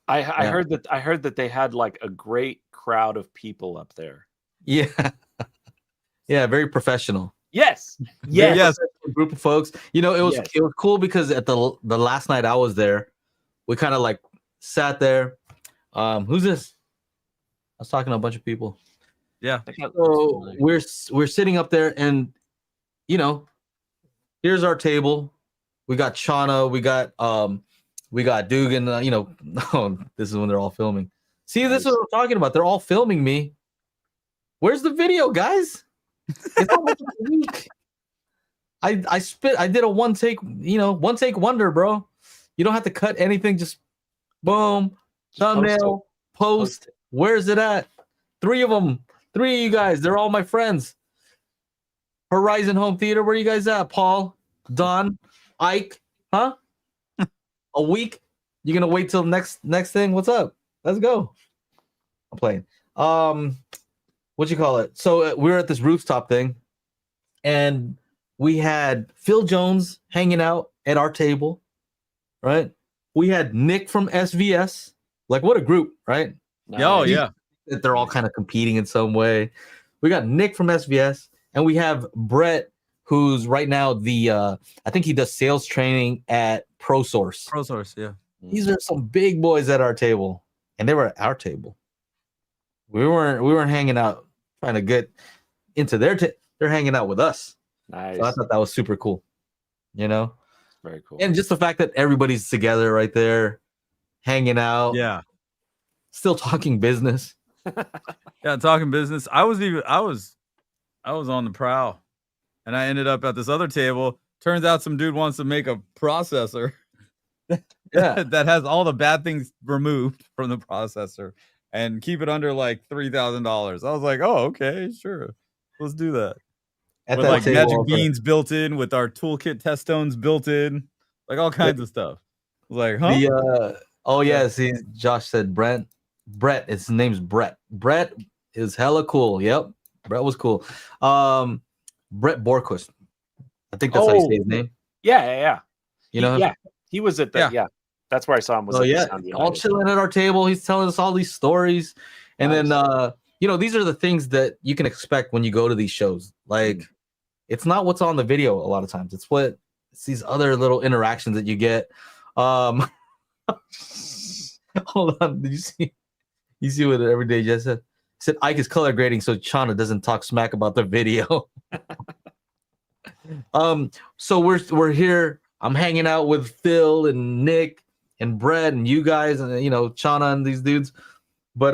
I heard that they had like a great crowd of people up there. Yeah. Yeah, very professional. Yes. Group of folks. It was cool because at the last night I was there, we kind of like sat there. Who's this? I was talking to a bunch of people. Yeah. So we're sitting up there, and here's our table. We got Shauna. We got Dugan. This is when they're all filming. See, this is what I'm talking about. They're all filming me. Where's the video, guys? It's almost a week. I did a one take wonder, bro. You don't have to cut anything. Just boom, thumbnail, post. Where's it at? 3 of them. 3 of you guys. They're all my friends. Horizon Home Theater. Where you guys at? Paul, Don, Ike. Huh? A week? You gonna wait till next thing? What's up? Let's go. I'm playing. What you call it? So we were at this rooftop thing, and we had Phil Jones hanging out at our table, right? We had Nick from SVS. Like, what a group, right? Oh, yeah. They're all kind of competing in some way. We got Nick from SVS, and we have Brett, who's right now I think he does sales training at ProSource. ProSource, yeah. These are some big boys at our table, and they were at our table. We weren't hanging out trying to get into they're hanging out with us. Nice. So I thought that was super cool. Very cool. And just the fact that everybody's together right there, hanging out. Yeah. Still talking business. Yeah, talking business. I was on the prowl, and I ended up at this other table. Turns out some dude wants to make a processor that has all the bad things removed from the processor and keep it under like $3,000. I was like, oh, okay, sure, let's do that. With like magic beans built in, with our toolkit test stones built in, like all kinds of stuff. I was like, huh? See, Josh said Brett. His name's Brett. Brett is hella cool. Yep, Brett was cool. Brett Borquist. I think that's how you say his name. Yeah. He was at the yeah. That's where I saw him. All chilling at our table. He's telling us all these stories, and then these are the things that you can expect when you go to these shows. Like, it's not what's on the video a lot of times. It's these other little interactions that you get. Hold on, did you see? You see what Everyday Jess said? He said Ike is color grading so Chana doesn't talk smack about the video. So we're here. I'm hanging out with Phil and Nick and Brett and you guys and Chana and these dudes. But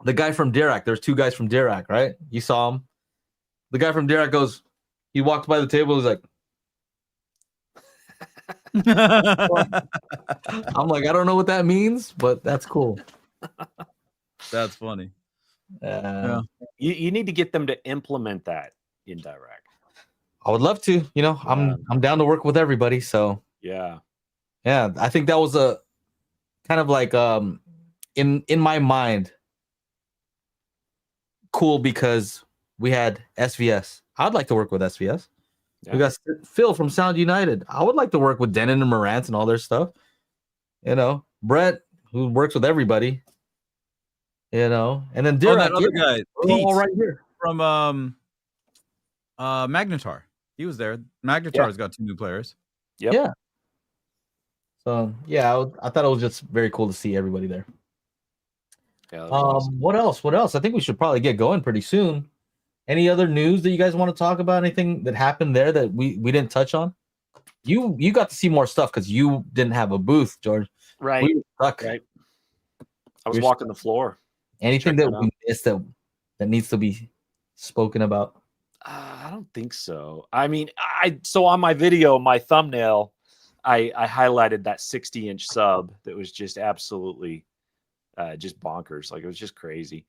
the guy from Dirac, there's 2 guys from Dirac, right? You saw him. the guy from Dirac goes, he walked by the table, he's like, I'm like, I don't know what that means, but that's cool. That's funny. Yeah. You need to get them to implement that in Direct. I would love to, you know, I'm down to work with everybody. So Yeah. I think that was a kind of like in my mind cool because we had SVS. I'd like to work with SVS. Yeah. We got Phil from Sound United. I would like to work with Denon and Marantz and all their stuff. You know, Brett, who works with everybody. You know, and then Dirac, that other guy, Pete, all right here from Magnetar. He was there. Magnetar's got 2 new players. Yep. Yeah. So I thought it was just very cool to see everybody there. Yeah, that was awesome. What else? What else? I think we should probably get going pretty soon. Any other news that you guys want to talk about? Anything that happened there that we didn't touch on? You got to see more stuff because you didn't have a booth, George. Right. We were stuck. Right. I was walking the floor. Anything that we missed that needs to be spoken about? I don't think so. I mean, so on my video, my thumbnail, I highlighted that 60-inch sub that was just absolutely just bonkers. Like, it was just crazy.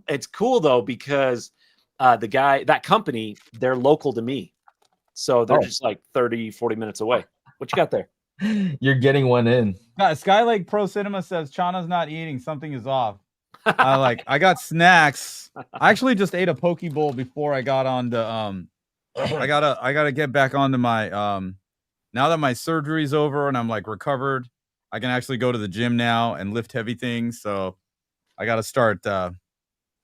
It's cool though, because that company, they're local to me. So they're just like 30, 40 minutes away. What you got there? You're getting one in. Skylake Pro Cinema says Chana's not eating. Something is off. I got snacks. I actually just ate a poke bowl before I got on to I gotta get back onto my now that my surgery's over and I'm like recovered, I can actually go to the gym now and lift heavy things. So I gotta start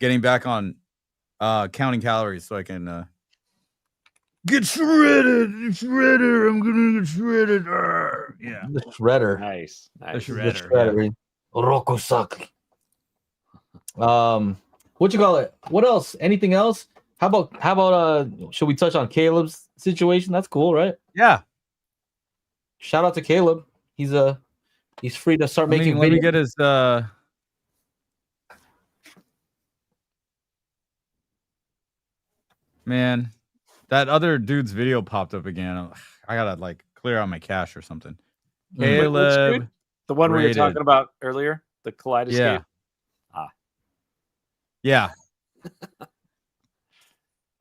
getting back on counting calories so I can get shredded. I'm gonna get shredded. Yeah. The shredder. Nice. The Nice. shredder. Yeah. Rokusaki. What you call it? What else? Anything else? How about should we touch on Caleb's situation? That's cool, right? Yeah. Shout out to Caleb. He's free to start making Let me videos. get his man, that other dude's video popped up again. I gotta like clear out my cache or something. Wait, which Caleb, dude? The one we were rated. talking about earlier, the Kaleidoscape. Yeah.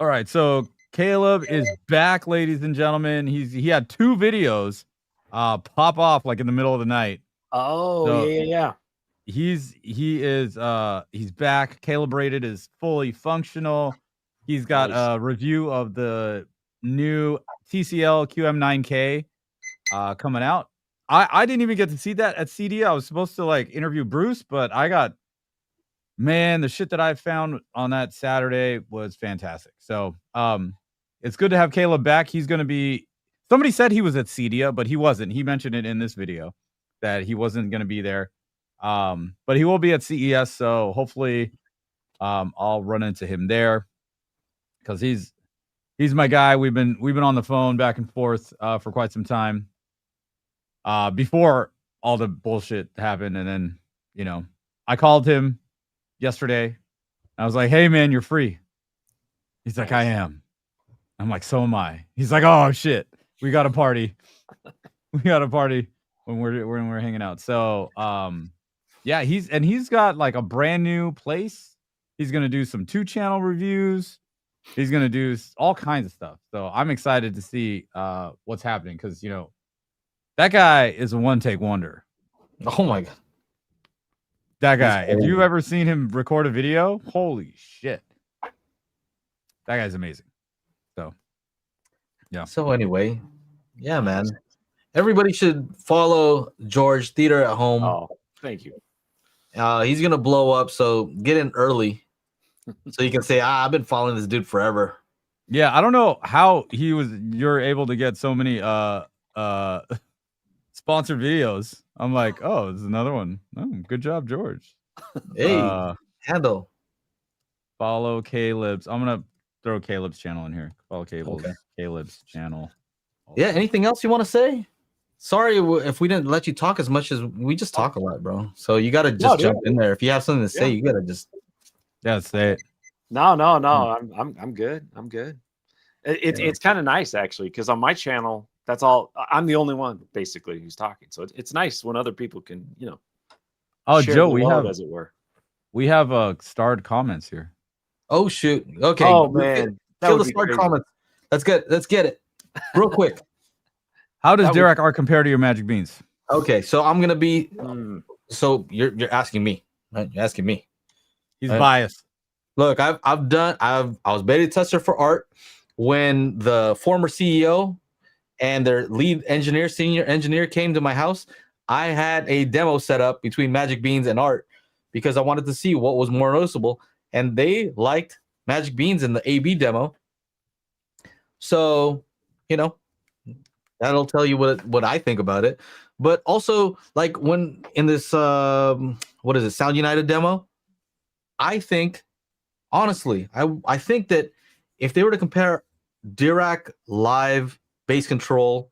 All right, so Caleb is back, ladies and gentlemen. He had 2 videos pop off like in the middle of the night. Oh, So, yeah. He's back. Calibrated is fully functional. He's got Nice. a review of the new TCL QM9K coming out. I didn't even get to see that at CEDIA. I was supposed to like interview Bruce, but the shit that I found on that Saturday was fantastic. So it's good to have Caleb back. He's going to be, somebody said he was at CEDIA, but he wasn't. He mentioned it in this video that he wasn't going to be there. But he will be at CES. So hopefully I'll run into him there because he's my guy. We've been on the phone back and forth for quite some time before all the bullshit happened. And then, I called him yesterday. I was like, hey man, you're free. He's like, I am. I'm like, so am I. He's like, oh shit, we got a party. We got a party when we're hanging out. So yeah, he's got like a brand new place. He's gonna do some 2-channel reviews. He's gonna do all kinds of stuff. So I'm excited to see what's happening because that guy is a one-take wonder. Oh my god. That guy, if you've ever seen him record a video, holy shit. That guy's amazing. So, yeah. So anyway, yeah, man. Everybody should follow George Theater at Home. Oh, thank you. He's gonna blow up, so get in early, so you can say, I've been following this dude forever. Yeah, I don't know how you're able to get so many sponsored videos. I'm like, oh, there's another one. Oh, good job, George. Hey, handle. Follow Caleb's. I'm gonna throw Caleb's channel in here. Follow Caleb's channel. Yeah. Anything else you want to say? Sorry if we didn't let you talk as much as we just talk a lot, bro. So you gotta just jump in there. If you have something to say, you gotta just say it. No. I'm good. I'm good. It's kind of nice actually, because on my channel, that's all. I'm the only one basically who's talking. So it's nice when other people can, Oh, share Joe, the we load, have as it were. starred comments here. Oh shoot. Okay. Oh let's man, that kill would the be start crazy. comments. Let's get it real quick. How does That would- Dirac art compare to your Magic Beans? Okay, so I'm gonna be. Hmm. So you're asking me, right? You're asking me. He's Right. biased. Look, I was beta tester for art when the former CEO and their lead engineer, senior engineer, came to my house. I had a demo set up between Magic Beans and art because I wanted to see what was more noticeable, and they liked Magic Beans in the AB demo. So, that'll tell you what I think about it. But also, like when in this what is it, Sound United demo, I think honestly, I think that if they were to compare Dirac live bass control,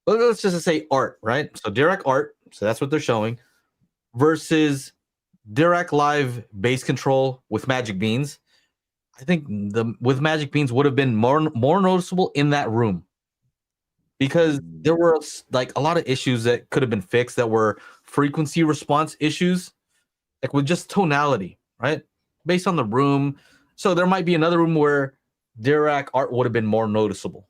let's just say art, right? So Dirac art, so that's what they're showing, versus Dirac live bass control with Magic Beans. I think with Magic Beans would have been more noticeable in that room, because there were like a lot of issues that could have been fixed that were frequency response issues, like with just tonality, right? Based on the room. So there might be another room where Dirac art would have been more noticeable,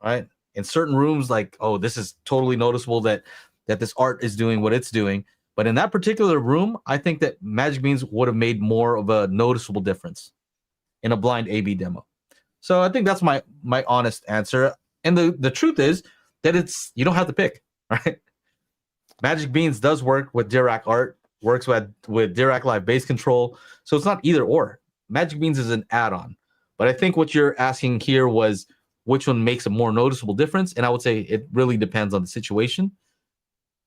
right? In certain rooms, like, oh, this is totally noticeable that this art is doing what it's doing. But in that particular room, I think that Magic Beans would have made more of a noticeable difference in a blind A/B demo. So I think that's my honest answer. And the truth is that you don't have to pick, right? Magic Beans does work with Dirac art, works with Dirac live bass control. So it's not either or. Magic Beans is an add-on. But I think what you're asking here was which one makes a more noticeable difference. And I would say it really depends on the situation.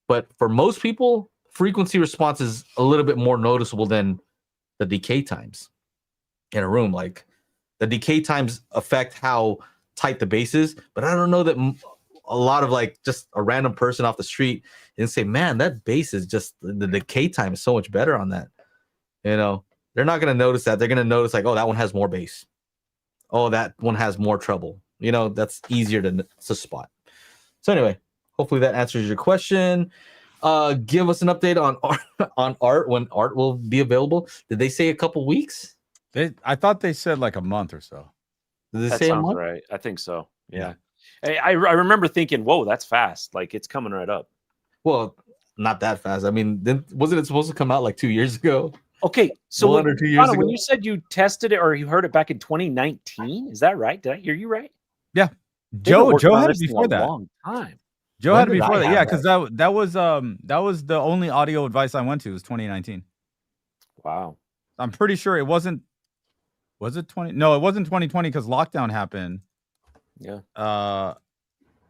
But for most people, frequency response is a little bit more noticeable than the decay times in a room. Like the decay times affect how tight the bass is, but I don't know that a lot of like just a random person off the street and say, man, that bass is just, the decay time is so much better on that. They're not going to notice that. They're going to notice like, oh, that one has more bass. Oh, that one has more treble. That's easier to spot. So anyway, hopefully that answers your question. Give us an update on art, when art will be available. Did they say a couple weeks? I thought they said like a month or so. Did they That say a sounds month? right. I think so. Yeah. I remember thinking, whoa, that's fast. Like it's coming right up. Well, not that fast. I mean, wasn't it supposed to come out like 2 years ago? Okay, so 1 or 2 years ago. when you said you tested it or you heard it back in 2019, is that right? Did I hear you right? Yeah. They've been Joe working on had it this thing before a that. long time. Joe When had it did before I that. have Yeah, that? because that was the only audio advice I went to was 2019. Wow. I'm pretty sure it wasn't. Was it 20? No, it wasn't 2020 because lockdown happened. Yeah.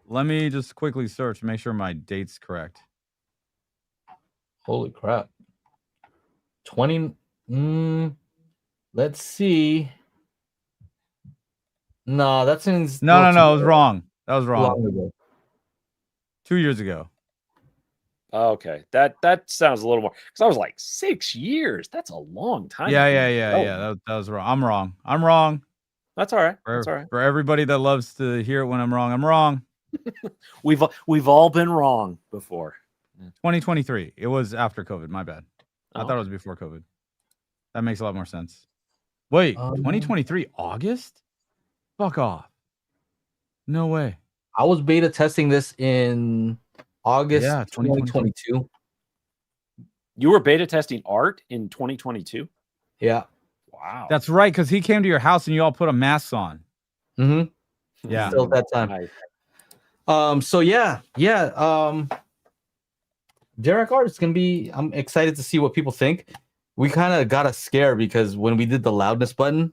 Let me just quickly search, make sure my date's correct. Holy crap. 20. Let's see. No, that seems No, it was wrong. That was wrong. long ago. 2 years ago. Okay. That sounds a little more, because I was like 6 years. That's a long time. Yeah. That was wrong. I'm wrong. That's all right. For, That's all right. for everybody that loves to hear it when I'm wrong, I'm wrong. We've all been wrong before. 2023. It was after COVID. My bad. I Oh. thought it was before COVID. That makes a lot more sense. Wait, 2023 August? Fuck off. No way. I was beta testing this in August 2022. 2022. You were beta testing art in 2022? Yeah. Wow. That's right, because he came to your house and you all put a mask on. Mm-hmm. Yeah. Still at that time. Nice. So yeah. Dirac art is gonna be. I'm excited to see what people think. We kind of got a scare because when we did the loudness button,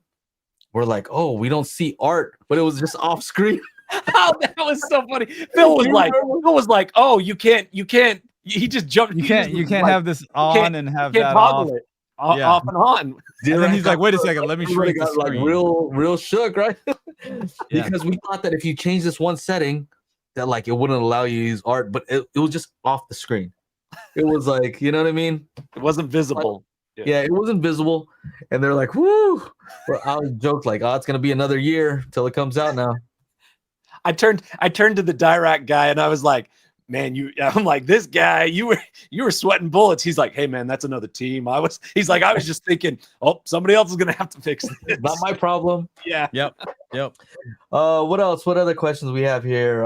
we're like, oh, we don't see art, but it was just off screen. Oh, that was so funny. Phil was like, oh, you can't. He just jumped. You can't have this on and have that toggle off. it off and on. And then he's like, wait a second, let me shrink the got like screen. real shook, right? Because we thought that if you change this one setting, that like it wouldn't allow you to use art, but it was just off the screen. It was like, you know what I mean? It wasn't visible. Yeah, it wasn't visible, and they're like, "Woo!" Well, I was joked like, "Oh, it's gonna be another year till it comes out now." I turned to the Dirac guy and I was like, man, I'm like, this guy, you were sweating bullets. He's like, hey man, that's another team. I was just thinking, oh, somebody else is gonna have to fix this. Not my problem. Yeah. Yep. What else? What other questions we have here?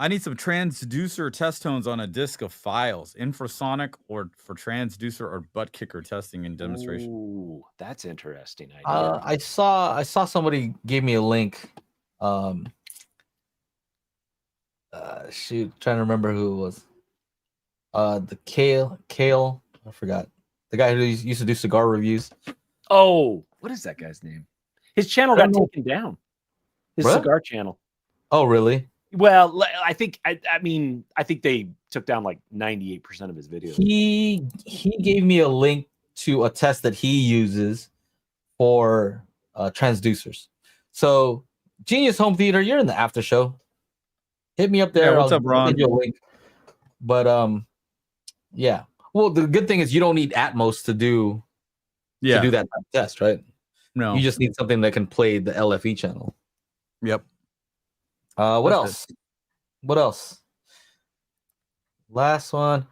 I need some transducer test tones on a disk of files, infrasonic or for transducer or butt kicker testing and demonstration. Ooh, that's interesting idea. I saw somebody gave me a link. Shoot, trying to remember who it was. The Kale, I forgot. The guy who used to do cigar reviews. Oh, what is that guy's name? His channel got taken down. His What? cigar channel. Oh, really? Well, I think they took down like 98% of his videos. He gave me a link to a test that he uses for transducers. So, Genius Home Theater, you're in the after show. Hit me up there. Yeah, what's up, Ron? Send you a link. But yeah. Well, the good thing is you don't need Atmos to do that type of test, right? No. You just need something that can play the LFE channel. Yep. What That's else? What else? Last one.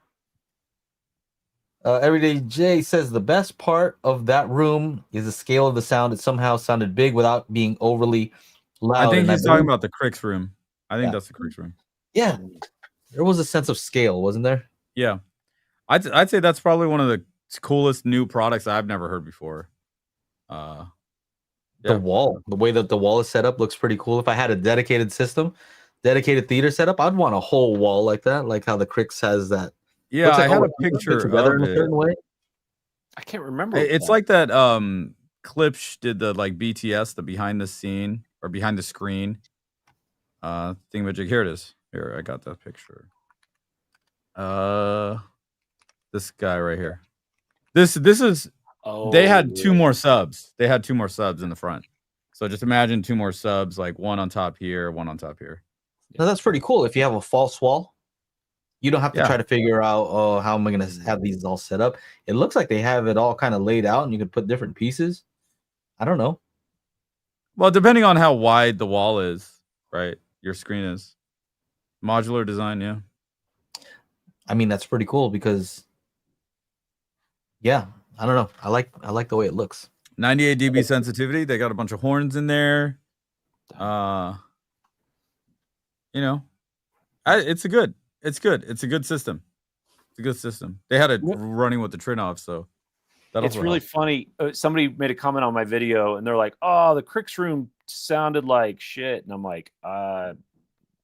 Everyday J says the best part of that room is the scale of the sound. It somehow sounded big without being overly loud. I think he's believe- talking about the Krix room. I think that's the Krix room. Yeah, there was a sense of scale, wasn't there? Yeah. I'd say that's probably one of the coolest new products I've never heard before. The wall, the way that the wall is set up looks pretty cool. If I had a dedicated system, dedicated theater setup, I'd want a whole wall like that, like how the Krix has that. Yeah, Looks like I had all a the pieces fit picture together of in a certain way. I can't remember. It's like that Klipsch did the like BTS, the behind the scene or behind the screen thingamajig. Here it is. Here, I got that picture. This guy right here. This is they had two more subs. They had two more subs in the front. So just imagine two more subs, like one on top here, one on top here. Now that's pretty cool. If you have a false wall, you don't have to Yeah. try to figure out, oh, how am I going to have these all set up? It looks like they have it all kind of laid out and you can put different pieces. I don't know. Well, depending on how wide the wall is, right? Your screen is. Modular design, yeah. I mean, that's pretty cool because, yeah, I don't know. I like the way it looks. 98 dB sensitivity. They got a bunch of horns in there. You know, it's a good system. It's a good system. They had it running with the Trinnov, so It's really funny. Somebody made a comment on my video and they're like, oh, the Krix room sounded like shit. And I'm like,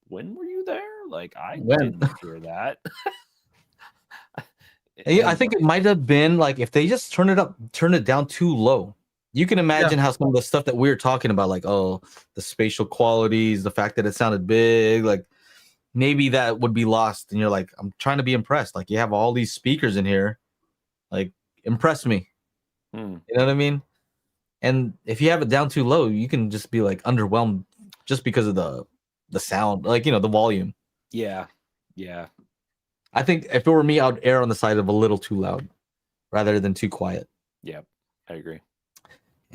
when were you there? Like, I didn't hear that. I think it might have been like if they just turn it down too low. You can imagine how some of the stuff that we were talking about, like, oh, the spatial qualities, the fact that it sounded big, like maybe that would be lost. And you're like, I'm trying to be impressed. Like, you have all these speakers in here. Like, impress me. You know what I mean? And if you have it down too low, you can just be like underwhelmed just because of the sound, like, the volume. Yeah. Yeah. I think if it were me, I'd err on the side of a little too loud rather than too quiet. Yeah, I agree.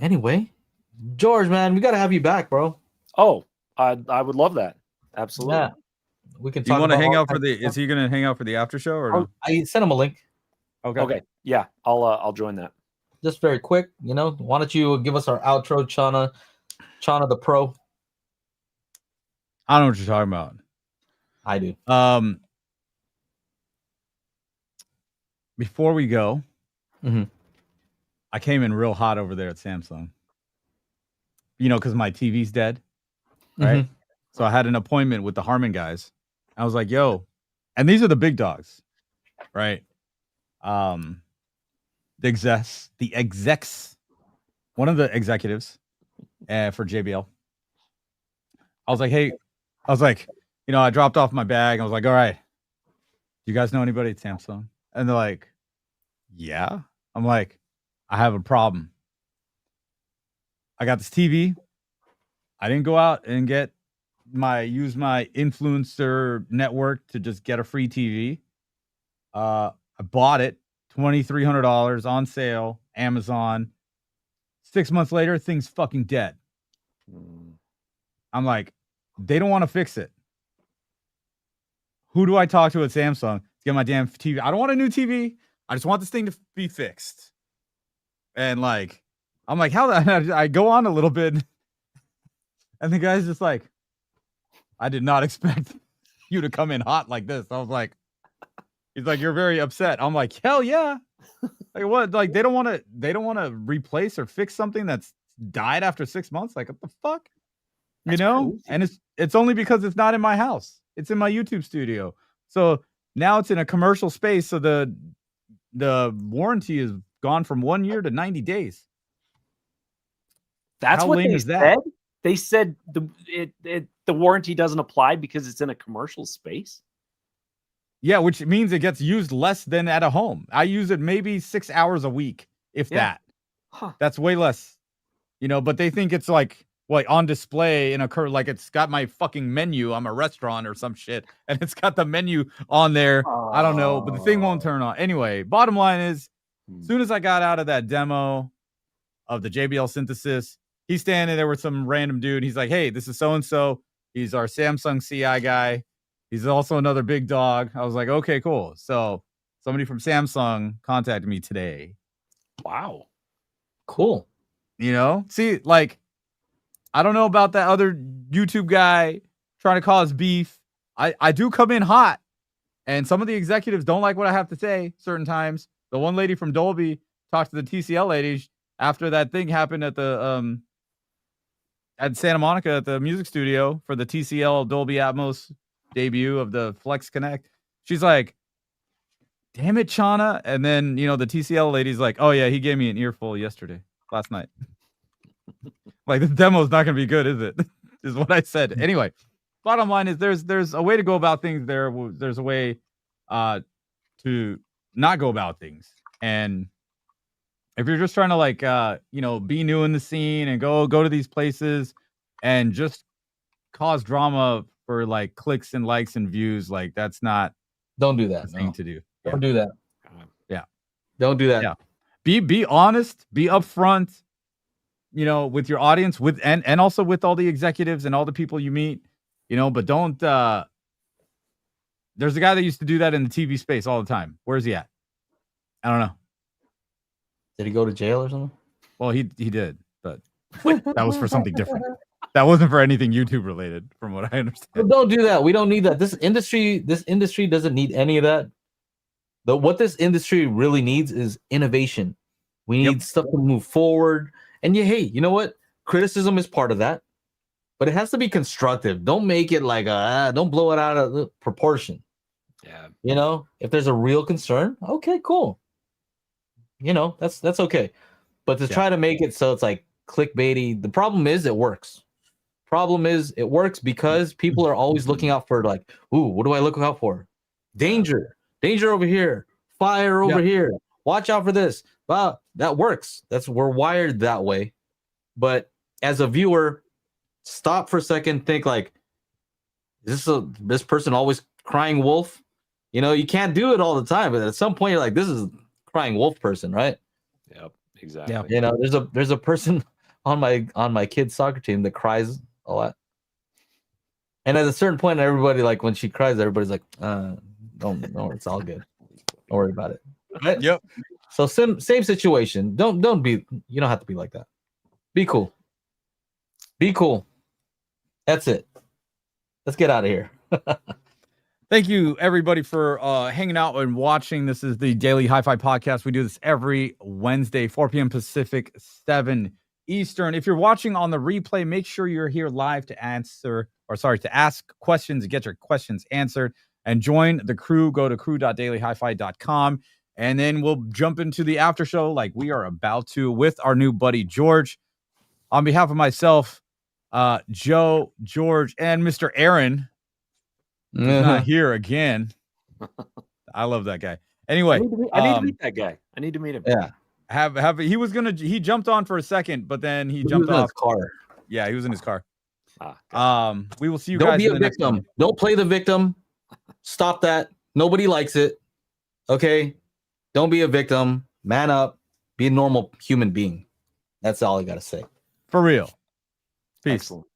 Anyway, George, man, we got to have you back, bro. Oh, I would love that. Absolutely. Yeah. We can Do you talk want to about hang all out for the kinds of is he gonna hang out for the after show or no? stuff. I sent him a link. Okay. Yeah, I'll join that. Just very quick, why don't you give us our outro, Chana the Pro? I don't know what you're talking about. I do. Before we go, Mhm. I came in real hot over there at Samsung. Because my TV's dead, right? Mhm. So I had an appointment with the Harman guys. I was like, yo, and these are the big dogs, right? The execs, one of the executives for JBL. I was like, hey, I dropped off my bag. I was like, all right, do you guys know anybody at Samsung? And they're like, yeah. I'm like, I have a problem. I got this TV. I didn't go out and use my influencer network to just get a free TV. I I bought it, $2,300 on sale, Amazon. 6 months later, thing's fucking dead. I'm like, they don't want to fix it. Who do I talk to at Samsung to get my damn TV? I don't want a new TV. I just want this thing to be fixed. And like, I'm like, how that? I go on a little bit, and the guy's just like, I did not expect you to come in hot like this. I was like, he's like, you're very upset. I'm like, hell yeah. Like what? Like they don't want to replace or fix something that's died after 6 months. Like what the fuck? That's you know? crazy. And it's only because it's not in my house. It's in my YouTube studio. So now it's in a commercial space. So the warranty is gone from 1 year to 90 days. That's How what lame they is that? said. They said the warranty doesn't apply because it's in a commercial space. Yeah, which means it gets used less than at a home. I use it maybe 6 hours a week, if that. Huh. That's way less. You know, but they think it's like on display in a like it's got my fucking menu. I'm a restaurant or some shit, and it's got the menu on there. I don't know, but the thing won't turn on. Anyway, bottom line is, as soon as I got out of that demo of the JBL Synthesis, he's standing there with some random dude. He's like, hey, this is so-and-so. He's our Samsung CI guy. He's also another big dog. I was like, okay, cool. So somebody from Samsung contacted me today. Wow. Cool. You know, see, like, I don't know about that other YouTube guy trying to cause beef. I do come in hot, and some of the executives don't like what I have to say certain times. The one lady from Dolby talked to the TCL ladies after that thing happened at the at Santa Monica at the music studio for the TCL Dolby Atmos debut of the Flex Connect. She's like, damn it, Chana. And then, you know, the TCL lady's like, oh yeah, he gave me an earful last night. Like, the demo's not going to be good, is it? Is what I said. Anyway, bottom line is there's a way to go about things. There's a way to not go about things. And if you're just trying to like, you know, be new in the scene and go to these places and just cause drama for like clicks and likes and views, like that's not Don't do that. the thing to do. Don't do that. Yeah. Don't do that. Yeah. Be honest, be upfront, you know, with your audience, with and also with all the executives and all the people you meet, you know, but don't there's a guy that used to do that in the TV space all the time. Where's he at? I don't know. Did he go to jail or something? Well, he did, but that was for something different. That wasn't for anything YouTube related, from what I understand. But don't do that. We don't need that. This industry doesn't need any of that. What this industry really needs is innovation. We need stuff to move forward. And hey, you know what? Criticism is part of that, but it has to be constructive. Don't make it like don't blow it out of proportion. Yeah. You know, if there's a real concern, okay, cool. You know, that's okay. But to try to make it so it's like clickbaity, the problem is it works. Problem is it works because people are always looking out for like, ooh, what do I look out for? Danger over here, fire over here. Watch out for this. Wow, that works. We're wired that way. But as a viewer, stop for a second, think like, is this person always crying wolf? You know, you can't do it all the time, but at some point you're like, this is crying wolf person, right? Yep, exactly. Yeah. You know, there's a person on my kid's soccer team that cries a lot. And at a certain point, everybody, like when she cries, everybody's like, don't, it's all good. Don't worry about it. Right? Yep. So same situation. Don't be, you don't have to be like that. Be cool. Be cool. That's it. Let's get out of here. Thank you, everybody, for hanging out and watching. This is the Daily HiFi Podcast. We do this every Wednesday, 4 p.m. Pacific, 7 Eastern. If you're watching on the replay, make sure you're here live to ask questions, get your questions answered, and join the crew. Go to crew.dailyhifi.com, and then we'll jump into the after show like we are about to with our new buddy, George. On behalf of myself, Joe, George, and Mr. Aaron, he's not here again. I love that guy. Anyway, I need to meet that guy. I need to meet him. Yeah. He jumped on for a second, but then he He jumped was in off. his car. Yeah, he was in his car. Okay. We will see you Don't guys be in a the next one. victim. Don't play the victim. Stop that. Nobody likes it. Okay. Don't be a victim. Man up. Be a normal human being. That's all I gotta say. For real. Peace. Excellent.